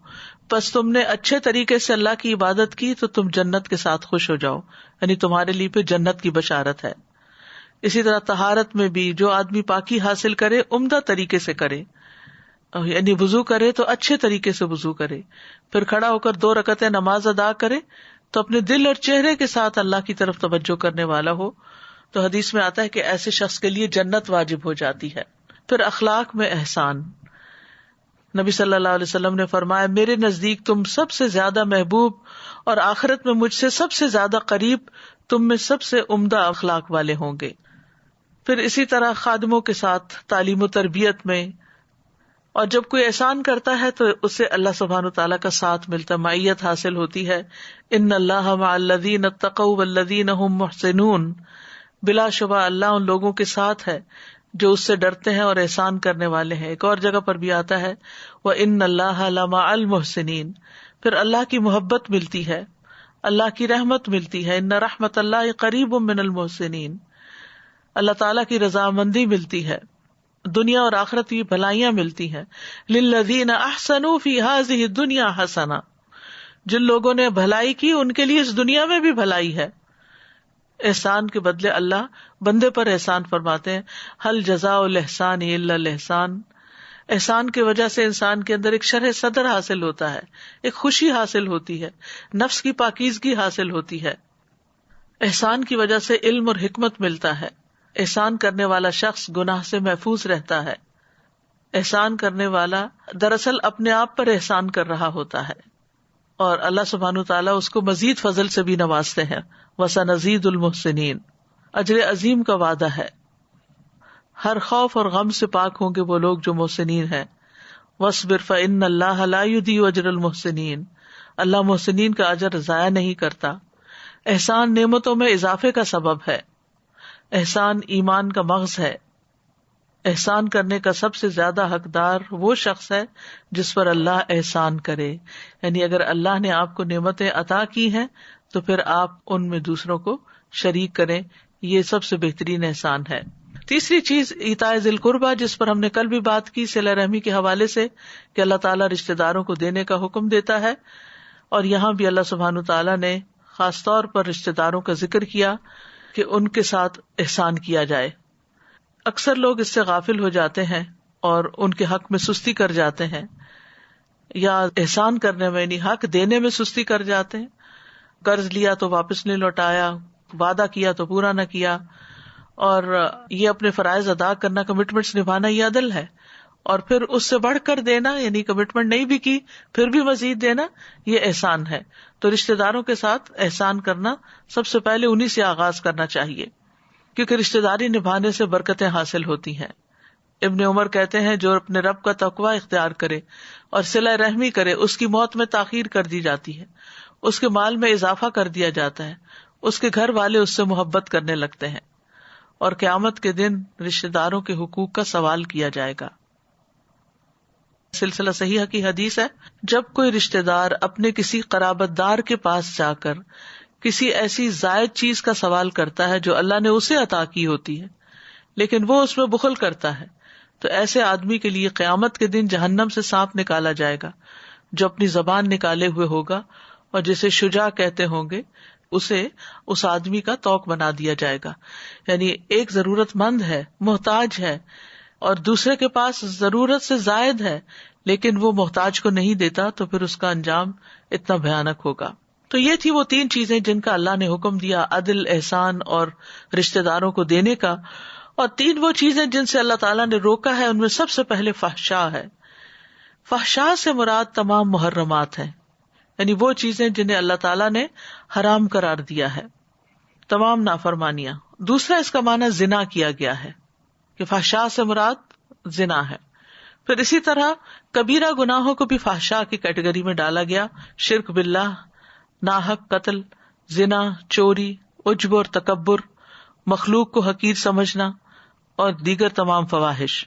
بس تم نے اچھے طریقے سے اللہ کی عبادت کی تو تم جنت کے ساتھ خوش ہو جاؤ، یعنی تمہارے لیے پہ جنت کی بشارت ہے. اسی طرح طہارت میں بھی جو آدمی پاکی حاصل کرے عمدہ طریقے سے کرے، یعنی وضو کرے تو اچھے طریقے سے وضو کرے، پھر کھڑا ہو کر 2 رکعتیں نماز ادا کرے تو اپنے دل اور چہرے کے ساتھ اللہ کی طرف توجہ کرنے والا ہو. تو حدیث میں آتا ہے کہ ایسے شخص کے لیے جنت واجب ہو جاتی ہے. پھر اخلاق میں احسان. نبی صلی اللہ علیہ وسلم نے فرمایا میرے نزدیک تم سب سے زیادہ محبوب اور آخرت میں مجھ سے سب سے زیادہ قریب تم میں سب سے عمدہ اخلاق والے ہوں گے. پھر اسی طرح خادموں کے ساتھ تعلیم و تربیت میں، اور جب کوئی احسان کرتا ہے تو اسے اللہ سبحانہ وتعالیٰ کا ساتھ ملتا، معیت حاصل ہوتی ہے. ان اللہ مع الذین اتقوا والذین هم محسنون، بلا شبہ اللہ ان لوگوں کے ساتھ ہے جو اس سے ڈرتے ہیں اور احسان کرنے والے ہیں. ایک اور جگہ پر بھی آتا ہے وَإِنَّ اللَّهَ لَمَعَ الْمُحْسِنِينَ. پھر اللہ کی محبت ملتی ہے، اللہ کی رحمت ملتی ہے. إِنَّ رَحْمَتَ اللَّهِ قَرِيبٌ مِّنَ الْمُحْسِنِينَ. اللہ تعالیٰ کی رضامندی ملتی ہے، دنیا اور آخرت کی بھلائیاں ملتی ہیں. لِلَّذِينَ أَحْسَنُوا فِي هَذِهِ الدُّنْيَا حَسَنَةٌ. جن لوگوں نے بھلائی کی ان کے لیے اس دنیا میں بھی بھلائی ہے. احسان کے بدلے اللہ بندے پر احسان فرماتے ہیں. هل جزاء الإحسان إلا الإحسان. احسان کی وجہ سے انسان کے اندر ایک شرح صدر حاصل ہوتا ہے، ایک خوشی حاصل ہوتی ہے، نفس کی پاکیزگی حاصل ہوتی ہے. احسان کی وجہ سے علم اور حکمت ملتا ہے. احسان کرنے والا شخص گناہ سے محفوظ رہتا ہے. احسان کرنے والا دراصل اپنے آپ پر احسان کر رہا ہوتا ہے، اور اللہ سبحانہ وتعالیٰ اس کو مزید فضل سے بھی نوازتے ہیں. وَسَنَزِيدُ الْمُحْسِنِينَ. اجر عظیم کا وعدہ ہے. ہر خوف اور غم سے پاک ہوں گے وہ لوگ جو محسنین ہیں. وَاصْبِرْ فَإِنَّ اللَّهَ لَا يُضِيعُ أَجْرَ الْمُحْسِنِينَ. اللہ محسنین کا اجر ضائع نہیں کرتا. احسان نعمتوں میں اضافے کا سبب ہے. احسان ایمان کا مغز ہے. احسان کرنے کا سب سے زیادہ حقدار وہ شخص ہے جس پر اللہ احسان کرے. یعنی اگر اللہ نے آپ کو نعمتیں عطا کی ہیں تو پھر آپ ان میں دوسروں کو شریک کریں. یہ سب سے بہترین احسان ہے. تیسری چیز ایتاء ذی القربہ، جس پر ہم نے کل بھی بات کی صلہ رحمی کے حوالے سے، کہ اللہ تعالیٰ رشتہ داروں کو دینے کا حکم دیتا ہے. اور یہاں بھی اللہ سبحانہ تعالیٰ نے خاص طور پر رشتہ داروں کا ذکر کیا کہ ان کے ساتھ احسان کیا جائے. اکثر لوگ اس سے غافل ہو جاتے ہیں اور ان کے حق میں سستی کر جاتے ہیں، یا احسان کرنے میں یعنی حق دینے میں سستی کر جاتے ہیں. قرض لیا تو واپس نہیں لوٹایا، وعدہ کیا تو پورا نہ کیا، اور یہ اپنے فرائض ادا کرنا، کمٹمنٹس نبھانا، یہ عدل ہے. اور پھر اس سے بڑھ کر دینا، یعنی کمٹمنٹ نہیں بھی کی پھر بھی مزید دینا، یہ احسان ہے. تو رشتہ داروں کے ساتھ احسان کرنا سب سے پہلے انہی سے آغاز کرنا چاہیے، کیونکہ رشتہ داری نبھانے سے برکتیں حاصل ہوتی ہیں. ابن عمر کہتے ہیں جو اپنے رب کا تقوی اختیار کرے اور صلہ رحمی کرے، اس کی موت میں تاخیر کر دی جاتی ہے، اس کے مال میں اضافہ کر دیا جاتا ہے، اس کے گھر والے اس سے محبت کرنے لگتے ہیں، اور قیامت کے دن رشتہ داروں کے حقوق کا سوال کیا جائے گا. سلسلہ صحیحہ کی حدیث ہے، جب کوئی رشتہ دار اپنے کسی قرابت دار کے پاس جا کر کسی ایسی زائد چیز کا سوال کرتا ہے جو اللہ نے اسے عطا کی ہوتی ہے لیکن وہ اس میں بخل کرتا ہے، تو ایسے آدمی کے لیے قیامت کے دن جہنم سے سانپ نکالا جائے گا جو اپنی زبان نکالے ہوئے ہوگا، اور جسے شجاع کہتے ہوں گے اسے اس آدمی کا طوق بنا دیا جائے گا. یعنی ایک ضرورت مند ہے، محتاج ہے، اور دوسرے کے پاس ضرورت سے زائد ہے لیکن وہ محتاج کو نہیں دیتا، تو پھر اس کا انجام اتنا بھیانک ہوگا. تو یہ تھی وہ 3 چیزیں جن کا اللہ نے حکم دیا، عدل، احسان اور رشتہ داروں کو دینے کا. اور 3 وہ چیزیں جن سے اللہ تعالیٰ نے روکا ہے، ان میں سب سے پہلے فحشاء ہے. فحشاء سے مراد تمام محرمات ہیں، یعنی وہ چیزیں جنہیں اللہ تعالیٰ نے حرام قرار دیا ہے، تمام نافرمانیاں. دوسرا اس کا معنی زنا کیا گیا ہے کہ فحشاء سے مراد زنا ہے. پھر اسی طرح کبیرہ گناہوں کو بھی فحشاء کی کیٹیگری میں ڈالا گیا، شرک باللہ، ناحق قتل، زنا، چوری، عجب اور تکبر، مخلوق کو حقیر سمجھنا اور دیگر تمام فواحش.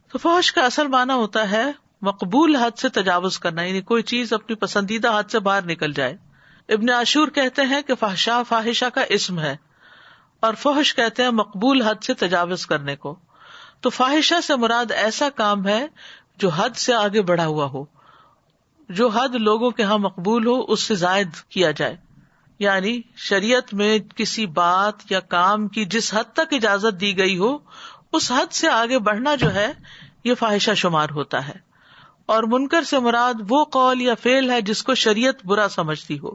تو فحش کا اصل معنی ہوتا ہے مقبول حد سے تجاوز کرنا، یعنی کوئی چیز اپنی پسندیدہ حد سے باہر نکل جائے. ابن عاشور کہتے ہیں کہ فحشاء فاحشہ کا اسم ہے، اور فحش کہتے ہیں مقبول حد سے تجاوز کرنے کو. تو فاحشہ سے مراد ایسا کام ہے جو حد سے آگے بڑھا ہوا ہو، جو حد لوگوں کے ہاں مقبول ہو اس سے زائد کیا جائے. یعنی شریعت میں کسی بات یا کام کی جس حد تک اجازت دی گئی ہو اس حد سے آگے بڑھنا جو ہے یہ فاحشہ شمار ہوتا ہے. اور منکر سے مراد وہ قول یا فعل ہے جس کو شریعت برا سمجھتی ہو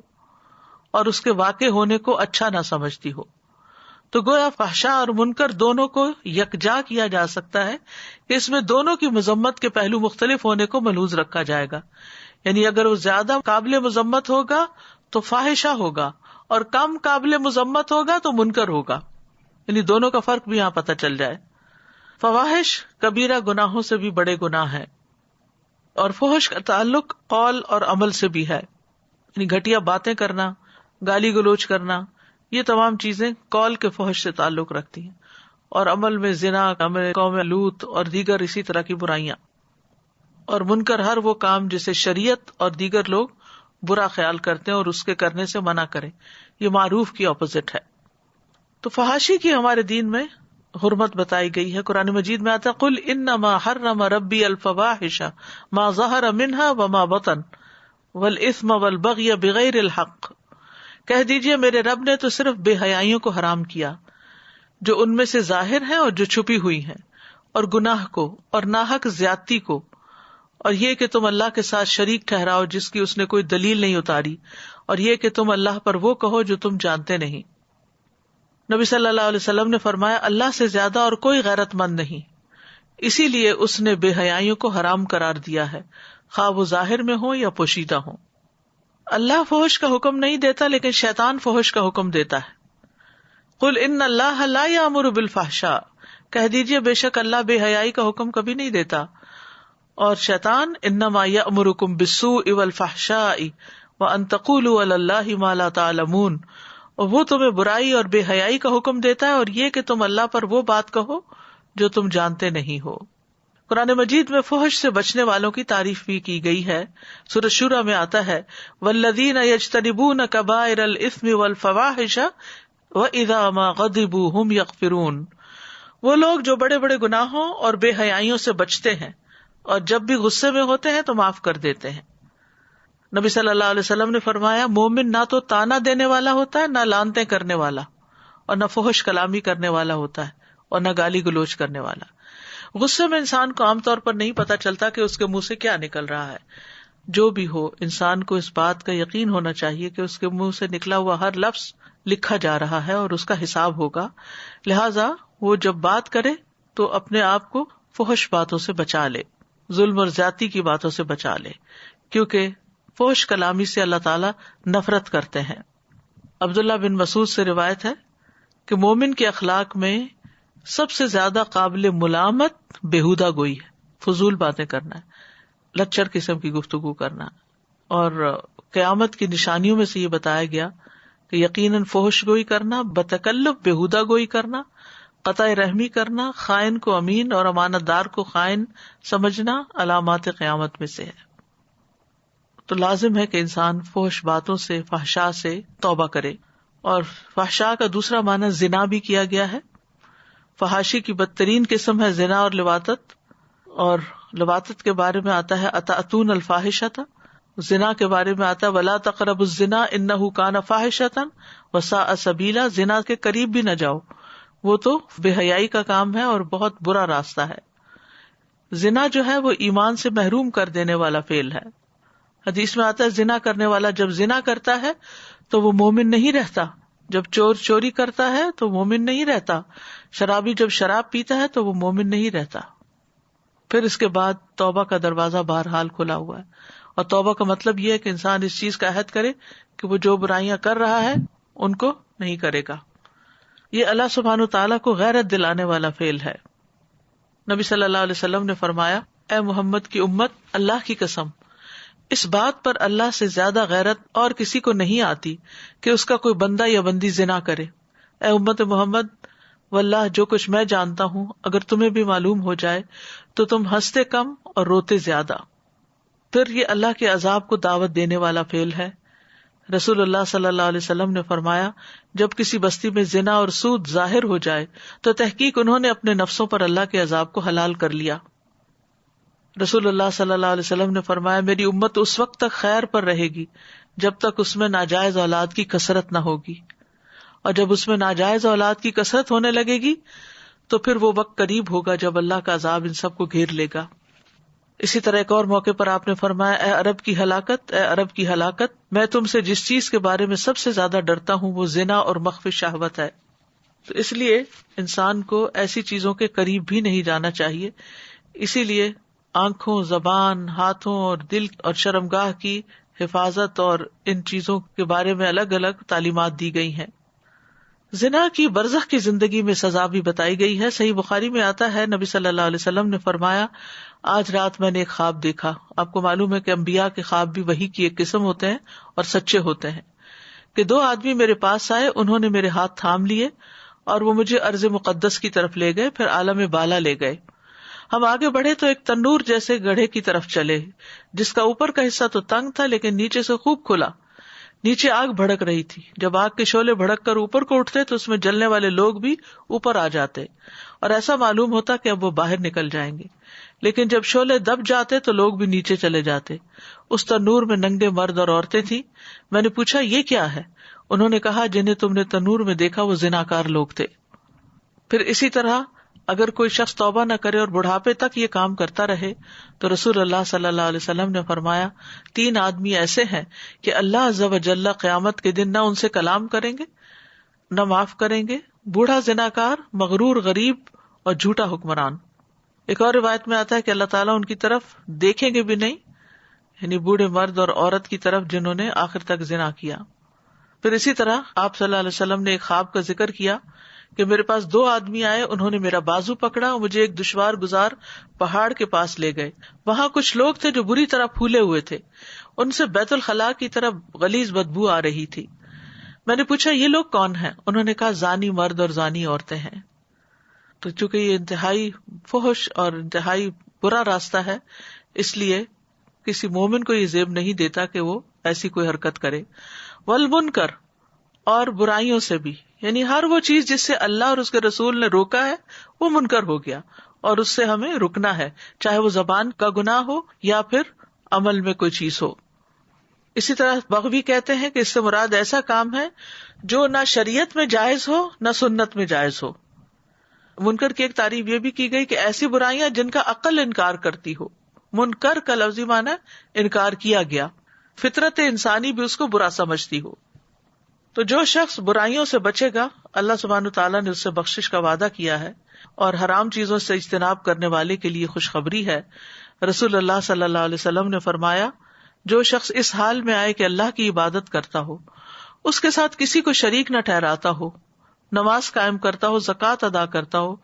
اور اس کے واقع ہونے کو اچھا نہ سمجھتی ہو. تو گویا فحشاء اور منکر دونوں کو یکجا کیا جا سکتا ہے کہ اس میں دونوں کی مذمت کے پہلو مختلف ہونے کو ملحوظ رکھا جائے گا. یعنی اگر وہ زیادہ قابل مذمت ہوگا تو فاحشہ ہوگا، اور کم قابل مذمت ہوگا تو منکر ہوگا. یعنی دونوں کا فرق بھی یہاں پتہ چل جائے. فواحش کبیرہ گناہوں سے بھی بڑے گناہ ہیں، اور فحش کا تعلق قول اور عمل سے بھی ہے. یعنی گھٹیا باتیں کرنا، گالی گلوچ کرنا، یہ تمام چیزیں قول کے فحش سے تعلق رکھتی ہیں، اور عمل میں زنا، عمل قوم لوط اور دیگر اسی طرح کی برائیاں. اور منکر ہر وہ کام جسے شریعت اور دیگر لوگ برا خیال کرتے ہیں اور اس کے کرنے سے منع کریں، یہ معروف کی اپوزٹ ہے. تو فحاشی کی ہمارے دین میں حرمت بتائی گئی ہے. قرآن مجید میں آتا قل انما حرم ربی الفواحش ما ظہر منها وما بطن والاثم والبغی بغیر الحق. کہہ دیجئے میرے رب نے تو صرف بے حیائیوں کو حرام کیا جو ان میں سے ظاہر ہیں اور جو چھپی ہوئی ہیں، اور گناہ کو اور ناحق زیادتی کو، اور یہ کہ تم اللہ کے ساتھ شریک ٹھہراؤ جس کی اس نے کوئی دلیل نہیں اتاری، اور یہ کہ تم اللہ پر وہ کہو جو تم جانتے نہیں. نبی صلی اللہ علیہ وسلم نے فرمایا اللہ سے زیادہ اور کوئی غیرت مند نہیں، اسی لیے اس نے بے حیائیوں کو حرام قرار دیا ہے، خواہ وہ ظاہر میں ہو یا پوشیدہ ہو. اللہ فحش کا حکم نہیں دیتا لیکن شیطان فحش کا حکم دیتا ہے. قل ان اللہ لا یامر بالفحشاء، کہہ دیجئے بے شک اللہ بے حیائی کا حکم کبھی نہیں دیتا. اور شیطان انما یأمرکم بالسوء والفحشاء وان تقولوا علی اللہ ما لا تعلمون، اور وہ تمہیں برائی اور بے حیائی کا حکم دیتا ہے اور یہ کہ تم اللہ پر وہ بات کہو جو تم جانتے نہیں ہو۔ قرآن مجید میں فحش سے بچنے والوں کی تعریف بھی کی گئی ہے۔ سورۃ شورى میں آتا ہے والذین یجتنبون کبائر الاثم والفواحش واذا ما غضبوا هم یغفرون، وہ لوگ جو بڑے بڑے گناہوں اور بے حیائیوں سے بچتے ہیں اور جب بھی غصے میں ہوتے ہیں تو معاف کر دیتے ہیں۔ نبی صلی اللہ علیہ وسلم نے فرمایا مومن نہ تو تانا دینے والا ہوتا ہے، نہ لعنتیں کرنے والا، اور نہ فحش کلامی کرنے والا ہوتا ہے، اور نہ گالی گلوچ کرنے والا۔ غصے میں انسان کو عام طور پر نہیں پتا چلتا کہ اس کے منہ سے کیا نکل رہا ہے۔ جو بھی ہو، انسان کو اس بات کا یقین ہونا چاہیے کہ اس کے منہ سے نکلا ہوا ہر لفظ لکھا جا رہا ہے اور اس کا حساب ہوگا، لہذا وہ جب بات کرے تو اپنے آپ کو فحش باتوں سے بچا لے، ظلم اور زیادتی کی باتوں سے بچا لے، کیونکہ فحش کلامی سے اللہ تعالیٰ نفرت کرتے ہیں۔ عبداللہ بن مسعود سے روایت ہے کہ مومن کے اخلاق میں سب سے زیادہ قابل ملامت بیہودہ گوئی ہے، فضول باتیں کرنا ہے، لچر قسم کی گفتگو کرنا، اور قیامت کی نشانیوں میں سے یہ بتایا گیا کہ یقیناً فحش گوئی کرنا، بتکلف بیہودہ گوئی کرنا، قطع رحمی کرنا، خائن کو امین اور امانت دار کو خائن سمجھنا علامات قیامت میں سے ہے۔ تو لازم ہے کہ انسان فحش باتوں سے، فحشاء سے توبہ کرے۔ اور فحشاء کا دوسرا معنی زنا بھی کیا گیا ہے۔ فحاشی کی بدترین قسم ہے زنا اور لواطت، اور لواطت کے بارے میں آتا ہے اتأتون الفاحشۃ، زنا کے بارے میں آتا ہے ولا تقربوا الزنا انہ کان فاحشۃ وساء سبیلا، زنا کے قریب بھی نہ جاؤ، وہ تو بے حیائی کا کام ہے اور بہت برا راستہ ہے۔ زنا جو ہے وہ ایمان سے محروم کر دینے والا فعل ہے۔ حدیث میں آتا ہے زنا کرنے والا جب زنا کرتا ہے تو وہ مومن نہیں رہتا، جب چور چوری کرتا ہے تو مومن نہیں رہتا، شرابی جب شراب پیتا ہے تو وہ مومن نہیں رہتا۔ پھر اس کے بعد توبہ کا دروازہ بہرحال کھلا ہوا ہے، اور توبہ کا مطلب یہ ہے کہ انسان اس چیز کا عہد کرے کہ وہ جو برائیاں کر رہا ہے ان کو نہیں کرے گا۔ یہ اللہ سبحانہ تعالیٰ کو غیرت دلانے والا فعل ہے۔ نبی صلی اللہ علیہ وسلم نے فرمایا اے محمد کی امت، اللہ کی قسم اس بات پر اللہ سے زیادہ غیرت اور کسی کو نہیں آتی کہ اس کا کوئی بندہ یا بندی زنا کرے۔ اے امت محمد، واللہ جو کچھ میں جانتا ہوں اگر تمہیں بھی معلوم ہو جائے تو تم ہنستے کم اور روتے زیادہ۔ پھر یہ اللہ کے عذاب کو دعوت دینے والا فعل ہے۔ رسول اللہ صلی اللہ علیہ وسلم نے فرمایا جب کسی بستی میں زنا اور سود ظاہر ہو جائے تو تحقیق انہوں نے اپنے نفسوں پر اللہ کے عذاب کو حلال کر لیا۔ رسول اللہ صلی اللہ علیہ وسلم نے فرمایا میری امت اس وقت تک خیر پر رہے گی جب تک اس میں ناجائز اولاد کی کثرت نہ ہوگی، اور جب اس میں ناجائز اولاد کی کثرت ہونے لگے گی تو پھر وہ وقت قریب ہوگا جب اللہ کا عذاب ان سب کو گھیر لے گا۔ اسی طرح ایک اور موقع پر آپ نے فرمایا اے عرب کی ہلاکت، اے عرب کی ہلاکت، میں تم سے جس چیز کے بارے میں سب سے زیادہ ڈرتا ہوں وہ زنا اور مخفی شہوت ہے۔ تو اس لیے انسان کو ایسی چیزوں کے قریب بھی نہیں جانا چاہیے۔ اسی لیے آنکھوں، زبان، ہاتھوں اور دل اور شرمگاہ کی حفاظت اور ان چیزوں کے بارے میں الگ الگ تعلیمات دی گئی ہیں۔ زنا کی برزخ کی زندگی میں سزا بھی بتائی گئی ہے۔ صحیح بخاری میں آتا ہے نبی صلی اللہ علیہ وسلم نے فرمایا آج رات میں نے ایک خواب دیکھا۔ آپ کو معلوم ہے کہ انبیاء کے خواب بھی وحی کی ایک قسم ہوتے ہیں اور سچے ہوتے ہیں، کہ دو آدمی میرے پاس آئے، انہوں نے میرے ہاتھ تھام لیے اور وہ مجھے ارض مقدس کی طرف لے گئے، پھر عالم بالا لے گئے۔ ہم آگے بڑھے تو ایک تنور جیسے گڑھے کی طرف چلے جس کا اوپر کا حصہ تو تنگ تھا لیکن نیچے سے خوب کھلا۔ نیچے آگ بھڑک رہی تھی، جب آگ کے شعلے بھڑک کر اوپر کو اٹھتے تو اس میں جلنے والے لوگ بھی اوپر آ جاتے اور ایسا معلوم ہوتا کہ اب وہ باہر نکل جائیں گے، لیکن جب شعلے دب جاتے تو لوگ بھی نیچے چلے جاتے۔ اس تنور میں ننگے مرد اور عورتیں تھیں۔ میں نے پوچھا یہ کیا ہے؟ انہوں نے کہا جنہیں تم نے تنور میں دیکھا وہ زناکار لوگ تھے۔ پھر اسی طرح اگر کوئی شخص توبہ نہ کرے اور بڑھاپے تک یہ کام کرتا رہے تو رسول اللہ صلی اللہ علیہ وسلم نے فرمایا 3 آدمی ایسے ہیں کہ اللہ عز و جل قیامت کے دن نہ ان سے کلام کریں گے نہ معاف کریں گے، بوڑھا زناکار، مغرور غریب اور جھوٹا حکمران۔ ایک اور روایت میں آتا ہے کہ اللہ تعالیٰ ان کی طرف دیکھیں گے بھی نہیں، یعنی بوڑھے مرد اور عورت کی طرف جنہوں نے آخر تک زنا کیا۔ پھر اسی طرح آپ صلی اللہ علیہ وسلم نے ایک خواب کا ذکر کیا کہ میرے پاس 2 آدمی آئے، انہوں نے میرا بازو پکڑا اور مجھے ایک دشوار گزار پہاڑ کے پاس لے گئے. وہاں کچھ لوگ تھے جو بری طرح پھولے ہوئے تھے، ان سے بیت الخلاء کی طرف غلیظ بدبو آ رہی تھی. میں نے پوچھا یہ لوگ کون ہیں؟ انہوں نے کہا زانی مرد اور زانی عورتیں ہیں. تو چونکہ یہ انتہائی فحش اور انتہائی برا راستہ ہے، اس لیے کسی مومن کو یہ زیب نہیں دیتا کہ وہ ایسی کوئی حرکت کرے. والمنکر، اور برائیوں سے بھی، یعنی ہر وہ چیز جس سے اللہ اور اس کے رسول نے روکا ہے وہ منکر ہو گیا اور اس سے ہمیں رکنا ہے، چاہے وہ زبان کا گناہ ہو یا پھر عمل میں کوئی چیز ہو. اسی طرح بغوی کہتے ہیں کہ اس سے مراد ایسا کام ہے جو نہ شریعت میں جائز ہو نہ سنت میں جائز ہو. منکر کی ایک تعریف یہ بھی کی گئی کہ ایسی برائیاں جن کا عقل انکار کرتی ہو. منکر کا لفظی معنی انکار کیا گیا، فطرت انسانی بھی اس کو برا سمجھتی ہو. تو جو شخص برائیوں سے بچے گا، اللہ سبحانہ تعالیٰ نے اس سے بخشش کا وعدہ کیا ہے، اور حرام چیزوں سے اجتناب کرنے والے کے لیے خوشخبری ہے. رسول اللہ صلی اللہ علیہ وسلم نے فرمایا، جو شخص اس حال میں آئے کہ اللہ کی عبادت کرتا ہو، اس کے ساتھ کسی کو شریک نہ ٹھہراتا ہو، نماز قائم کرتا ہو، زکوٰۃ ادا کرتا ہو،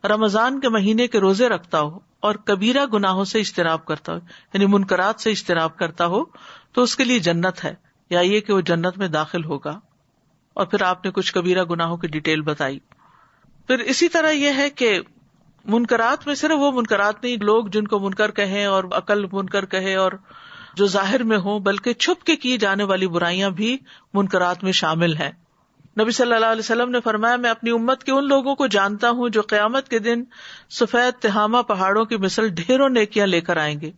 رمضان کے مہینے کے روزے رکھتا ہو اور کبیرہ گناہوں سے اجتناب کرتا ہو، یعنی منکرات سے اجتناب کرتا ہو، تو اس کے لیے جنت ہے، یا یہ کہ وہ جنت میں داخل ہوگا. اور پھر آپ نے کچھ کبیرہ گناہوں کی ڈیٹیل بتائی. پھر اسی طرح یہ ہے کہ منکرات میں صرف وہ منکرات نہیں، لوگ جن کو منکر کہیں اور عقل منکر کہے اور جو ظاہر میں ہوں، بلکہ چھپ کے کی جانے والی برائیاں بھی منکرات میں شامل ہیں. نبی صلی اللہ علیہ وسلم نے فرمایا، میں اپنی امت کے ان لوگوں کو جانتا ہوں جو قیامت کے دن سفید تہامہ پہاڑوں کی مثل ڈھیروں نیکیاں لے کر آئیں گے،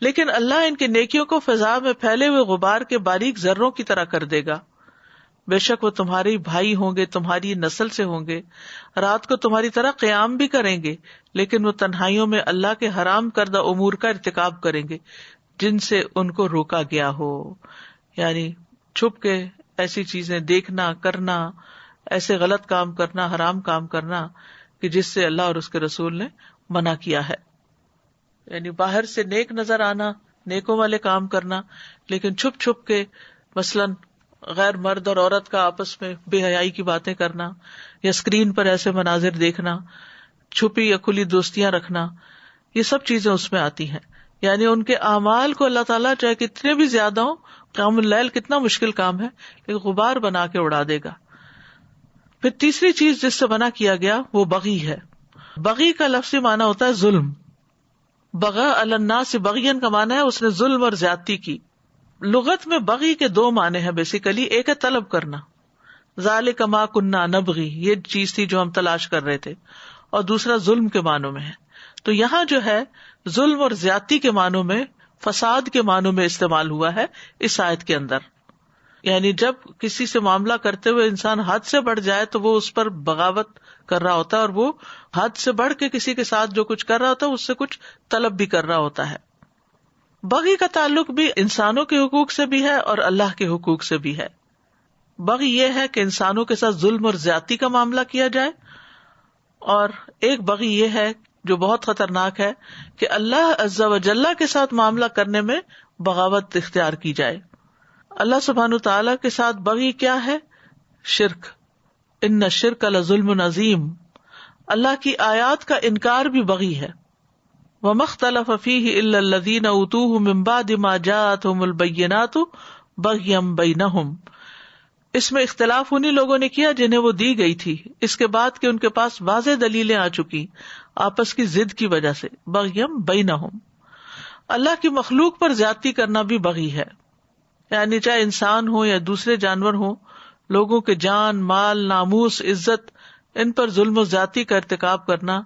لیکن اللہ ان کی نیکیوں کو فضا میں پھیلے ہوئے غبار کے باریک ذروں کی طرح کر دے گا. بے شک وہ تمہارے بھائی ہوں گے، تمہاری نسل سے ہوں گے، رات کو تمہاری طرح قیام بھی کریں گے، لیکن وہ تنہائیوں میں اللہ کے حرام کردہ امور کا ارتکاب کریں گے جن سے ان کو روکا گیا ہو. یعنی چھپ کے ایسی چیزیں دیکھنا، کرنا، ایسے غلط کام کرنا، حرام کام کرنا کہ جس سے اللہ اور اس کے رسول نے منع کیا ہے. یعنی باہر سے نیک نظر آنا، نیکوں والے کام کرنا، لیکن چھپ چھپ کے مثلاً غیر مرد اور عورت کا آپس میں بے حیائی کی باتیں کرنا، یا اسکرین پر ایسے مناظر دیکھنا، چھپی یا کھلی دوستیاں رکھنا، یہ سب چیزیں اس میں آتی ہیں. یعنی ان کے اعمال کو اللہ تعالیٰ چاہے کتنے بھی زیادہ ہوں، قیام اللیل کتنا مشکل کام ہے، لیکن غبار بنا کے اڑا دے گا. پھر تیسری چیز جس سے منع کیا گیا وہ بغی ہے. بغی کا لفظی معنی ہوتا ہے ظلم. بغا علی الناس بغین کا معنی ہے اس نے ظلم اور زیادتی کی. لغت میں بغی کے 2 معنی ہیں بیسیکلی. ایک ہے طلب کرنا، ذالک ما کنا نبغی، یہ چیز تھی جو ہم تلاش کر رہے تھے، اور دوسرا ظلم کے معنوں میں ہے. تو یہاں جو ہے ظلم اور زیادتی کے معنوں میں، فساد کے معنوں میں استعمال ہوا ہے اس آیت کے اندر. یعنی جب کسی سے معاملہ کرتے ہوئے انسان حد سے بڑھ جائے تو وہ اس پر بغاوت کر رہا ہوتا ہے، اور وہ حد سے بڑھ کے کسی کے ساتھ جو کچھ کر رہا ہوتا ہے اس سے کچھ طلب بھی کر رہا ہوتا ہے. بغی کا تعلق بھی انسانوں کے حقوق سے بھی ہے اور اللہ کے حقوق سے بھی ہے. بغی یہ ہے کہ انسانوں کے ساتھ ظلم اور زیادتی کا معاملہ کیا جائے، اور ایک بغی یہ ہے جو بہت خطرناک ہے کہ اللہ عز و جل کے ساتھ معاملہ کرنے میں بغاوت اختیار کی جائے. اللہ سبحانہ تعالیٰ کے ساتھ بغی کیا ہے؟ شرک. ان الشرک لظلم عظیم. اللہ کی آیات کا انکار بھی بغی ہے. وما اختلف فیہ الا الذین اوتوہ من بعد ما جاءتہم البینات بغیا بینہم. اس میں اختلاف انہی لوگوں نے کیا جنہیں وہ دی گئی تھی اس کے بعد کہ ان کے پاس واضح دلیلیں آ چکی، آپس کی ضد کی وجہ سے. بغیم بینہم. اللہ کی مخلوق پر زیادتی کرنا بھی بغی ہے. یعنی چاہے انسان ہو یا دوسرے جانور ہوں، لوگوں کے جان، مال، ناموس، عزت، ان پر ظلم و زیادتی کا ارتکاب کرنا،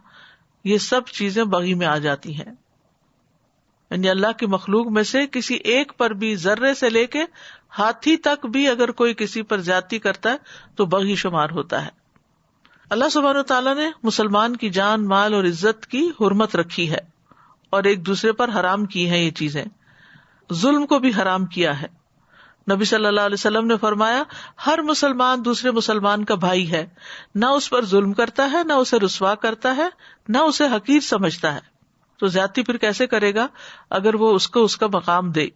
یہ سب چیزیں بغی میں آ جاتی ہیں. یعنی اللہ کی مخلوق میں سے کسی ایک پر بھی، ذرے سے لے کے ہاتھی تک بھی اگر کوئی کسی پر زیادتی کرتا ہے تو بغی شمار ہوتا ہے. اللہ سبحانہ تعالیٰ نے مسلمان کی جان، مال اور عزت کی حرمت رکھی ہے اور ایک دوسرے پر حرام کی ہیں یہ چیزیں. ظلم کو بھی حرام کیا ہے. نبی صلی اللہ علیہ وسلم نے فرمایا، ہر مسلمان دوسرے مسلمان کا بھائی ہے، نہ اس پر ظلم کرتا ہے، نہ اسے رسوا کرتا ہے، نہ اسے حقیر سمجھتا ہے. تو زیادتی پھر کیسے کرے گا اگر وہ اس کو اس کا مقام دے.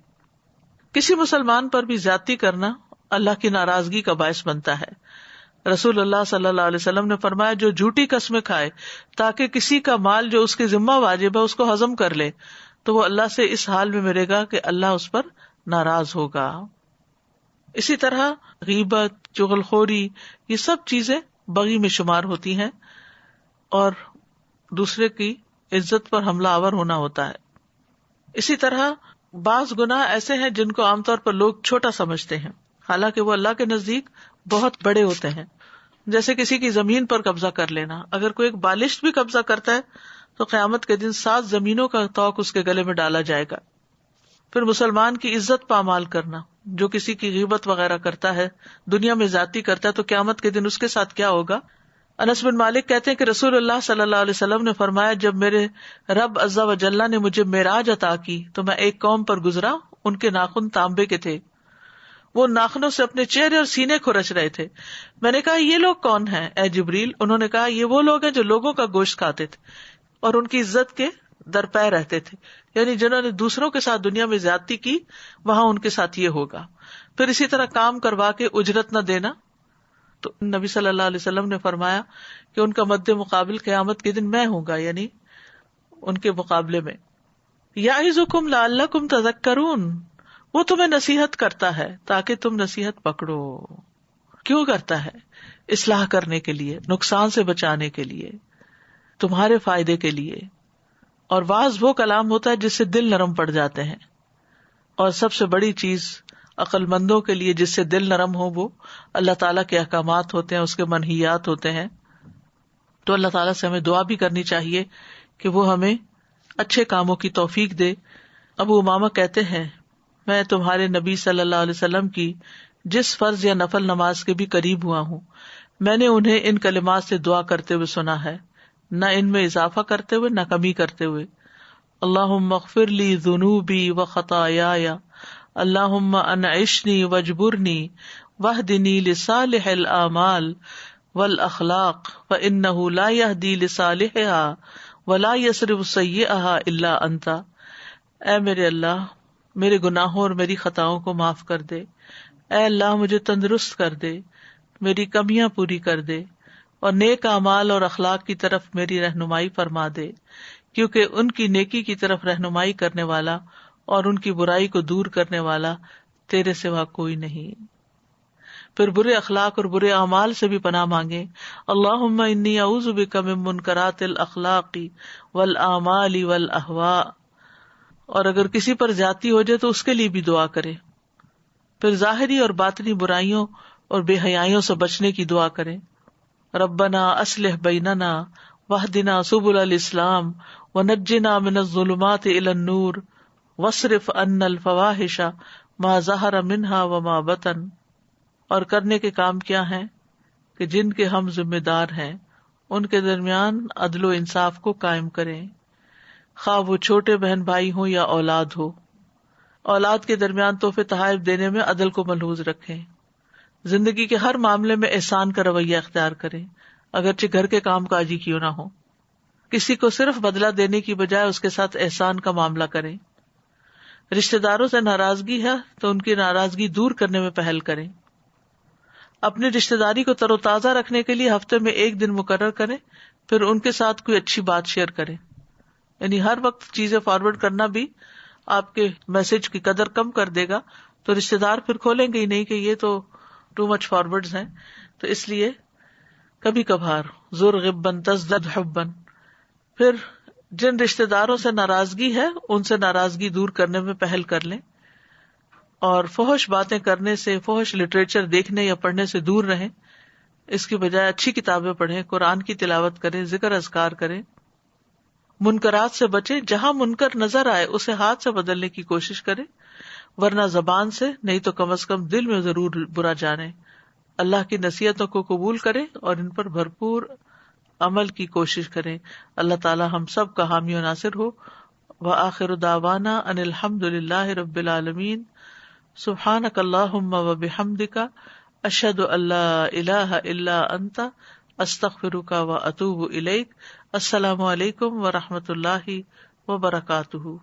کسی مسلمان پر بھی زیادتی کرنا اللہ کی ناراضگی کا باعث بنتا ہے. رسول اللہ صلی اللہ علیہ وسلم نے فرمایا جو جھوٹی قسمیں کھائے تاکہ کسی کا مال جو اس کے ذمہ واجب ہے اس کو ہضم کر لے تو وہ اللہ سے اس حال میں مرے گا کہ اللہ اس پر ناراض ہوگا. اسی طرح غیبت، چغلخوری، یہ سب چیزیں بغی میں شمار ہوتی ہیں اور دوسرے کی عزت پر حملہ آور ہونا ہوتا ہے. اسی طرح بعض گناہ ایسے ہیں جن کو عام طور پر لوگ چھوٹا سمجھتے ہیں حالانکہ وہ اللہ کے نزدیک بہت بڑے ہوتے ہیں. جیسے کسی کی زمین پر قبضہ کر لینا. اگر کوئی ایک بالشت بھی قبضہ کرتا ہے تو قیامت کے دن 7 زمینوں کا طوق اس کے گلے میں ڈالا جائے گا. پھر مسلمان کی عزت پامال کرنا، جو کسی کی غیبت وغیرہ کرتا ہے، دنیا میں زیادتی کرتا ہے، تو قیامت کے دن اس کے ساتھ کیا ہوگا. انس بن مالک کہتے ہیں کہ رسول اللہ صلی اللہ علیہ وسلم نے فرمایا جب میرے رب عز و جل نے مجھے معراج عطا کی تو میں ایک قوم پر گزرا، ان کے ناخن تانبے کے تھے، وہ ناخنوں سے اپنے چہرے اور سینے کھرچ رہے تھے. میں نے کہا یہ لوگ کون ہیں اے جبریل؟ انہوں نے کہا یہ وہ لوگ ہیں جو لوگوں کا گوشت کھاتے تھے اور ان کی عزت کے درپے رہتے تھے، یعنی جنہوں نے دوسروں کے ساتھ دنیا میں زیادتی کی وہاں ان کے ساتھ یہ ہوگا. پھر اسی طرح کام کروا کے اجرت نہ دینا، تو نبی صلی اللہ علیہ وسلم نے فرمایا کہ ان کا مد مقابل قیامت کے دن میں ہوں گا، یعنی ان کے مقابلے میں. یعظکم لعلکم تذکرون، وہ تمہیں نصیحت کرتا ہے تاکہ تم نصیحت پکڑو. کیوں کرتا ہے؟ اصلاح کرنے کے لیے، نقصان سے بچانے کے لیے، تمہارے فائدے کے لیے. اور واعظ وہ کلام ہوتا ہے جس سے دل نرم پڑ جاتے ہیں، اور سب سے بڑی چیز عقل مندوں کے لیے جس سے دل نرم ہو وہ اللہ تعالیٰ کے احکامات ہوتے ہیں، اس کے منہیات ہوتے ہیں. تو اللہ تعالیٰ سے ہمیں دعا بھی کرنی چاہیے کہ وہ ہمیں اچھے کاموں کی توفیق دے. ابو امامہ کہتے ہیں میں تمہارے نبی صلی اللہ علیہ وسلم کی جس فرض یا نفل نماز کے بھی قریب ہوا ہوں، میں نے انہیں ان کلمات سے دعا کرتے ہوئے سنا ہے، نہ ان میں اضافہ کرتے ہوئے نہ کمی کرتے ہوئے. اللہم اغفر لی ذنوبی و خطایایا، اللہم انعشنی واجبرنی واہدنی لصالح الاعمال والاخلاق فانہ لا یہدی لصالحها ولا یصرف سیئها الا انت. اے میرے اللہ، میرے گناہوں اور میری خطاؤں کو معاف کر دے. اے اللہ مجھے تندرست کر دے، میری کمیاں پوری کر دے، اور نیک اعمال اور اخلاق کی طرف میری رہنمائی فرما دے، کیونکہ ان کی نیکی کی طرف رہنمائی کرنے والا اور ان کی برائی کو دور کرنے والا تیرے سوا کوئی نہیں. پھر برے اخلاق اور برے اعمال سے بھی پناہ مانگے. اللہم انی اعوذ بک من منکرات الاخلاق والاعمال والاہواء. اور اگر کسی پر زیادتی ہو جائے تو اس کے لیے بھی دعا کرے. پھر ظاہری اور باطنی برائیوں اور بے حیائیوں سے بچنے کی دعا کرے. ربنا اصلح بیننا واہدنا سبل الاسلام ونجنا من الظلمات الى النور واصرف عنا الفواحش ما ظہر منها وما بطن. اور کرنے کے کام کیا ہیں کہ جن کے ہم ذمہ دار ہیں ان کے درمیان عدل و انصاف کو قائم کریں، خواہ وہ چھوٹے بہن بھائی ہوں یا اولاد ہو. اولاد کے درمیان تحفے تحائف دینے میں عدل کو ملحوظ رکھیں. زندگی کے ہر معاملے میں احسان کا رویہ اختیار کریں، اگرچہ گھر کے کام کاج ہی کیوں نہ ہو. کسی کو صرف بدلہ دینے کی بجائے اس کے ساتھ احسان کا معاملہ کریں. رشتہ داروں سے ناراضگی ہے تو ان کی ناراضگی دور کرنے میں پہل کریں. اپنی رشتہ داری کو تر و تازہ رکھنے کے لیے ہفتے میں 1 دن مقرر کریں، پھر ان کے ساتھ کوئی اچھی بات شیئر کریں. یعنی ہر وقت چیزیں فارورڈ کرنا بھی آپ کے میسج کی قدر کم کر دے گا، تو رشتہ دار پھر کھولیں گے ہی نہیں کہ یہ تو ٹو مچ فارورڈز ہیں. تو اس لیے کبھی کبھار زر غبن تزدد حبن. پھر جن رشتہ داروں سے ناراضگی ہے ان سے ناراضگی دور کرنے میں پہل کر لیں، اور فحش باتیں کرنے سے، فحش لٹریچر دیکھنے یا پڑھنے سے دور رہیں. اس کی بجائے اچھی کتابیں پڑھیں، قرآن کی تلاوت کریں، ذکر اذکار کریں. منکرات سے بچیں، جہاں منکر نظر آئے اسے ہاتھ سے بدلنے کی کوشش کریں، ورنہ زبان سے نہیں تو کم از کم دل میں ضرور برا جانیں. اللہ کی نصیحتوں کو قبول کریں اور ان پر بھرپور عمل کی کوشش کریں. اللہ تعالی ہم سب کا حامی و ناصر ہو. وآخر دعوانا ان الحمد للہ رب العالمین. سبحانک اللہم وبحمدک اشہد ان لا الہ الا انت استغفرک واتوب الیک. السلام علیکم ورحمۃ اللہ وبرکاتہ.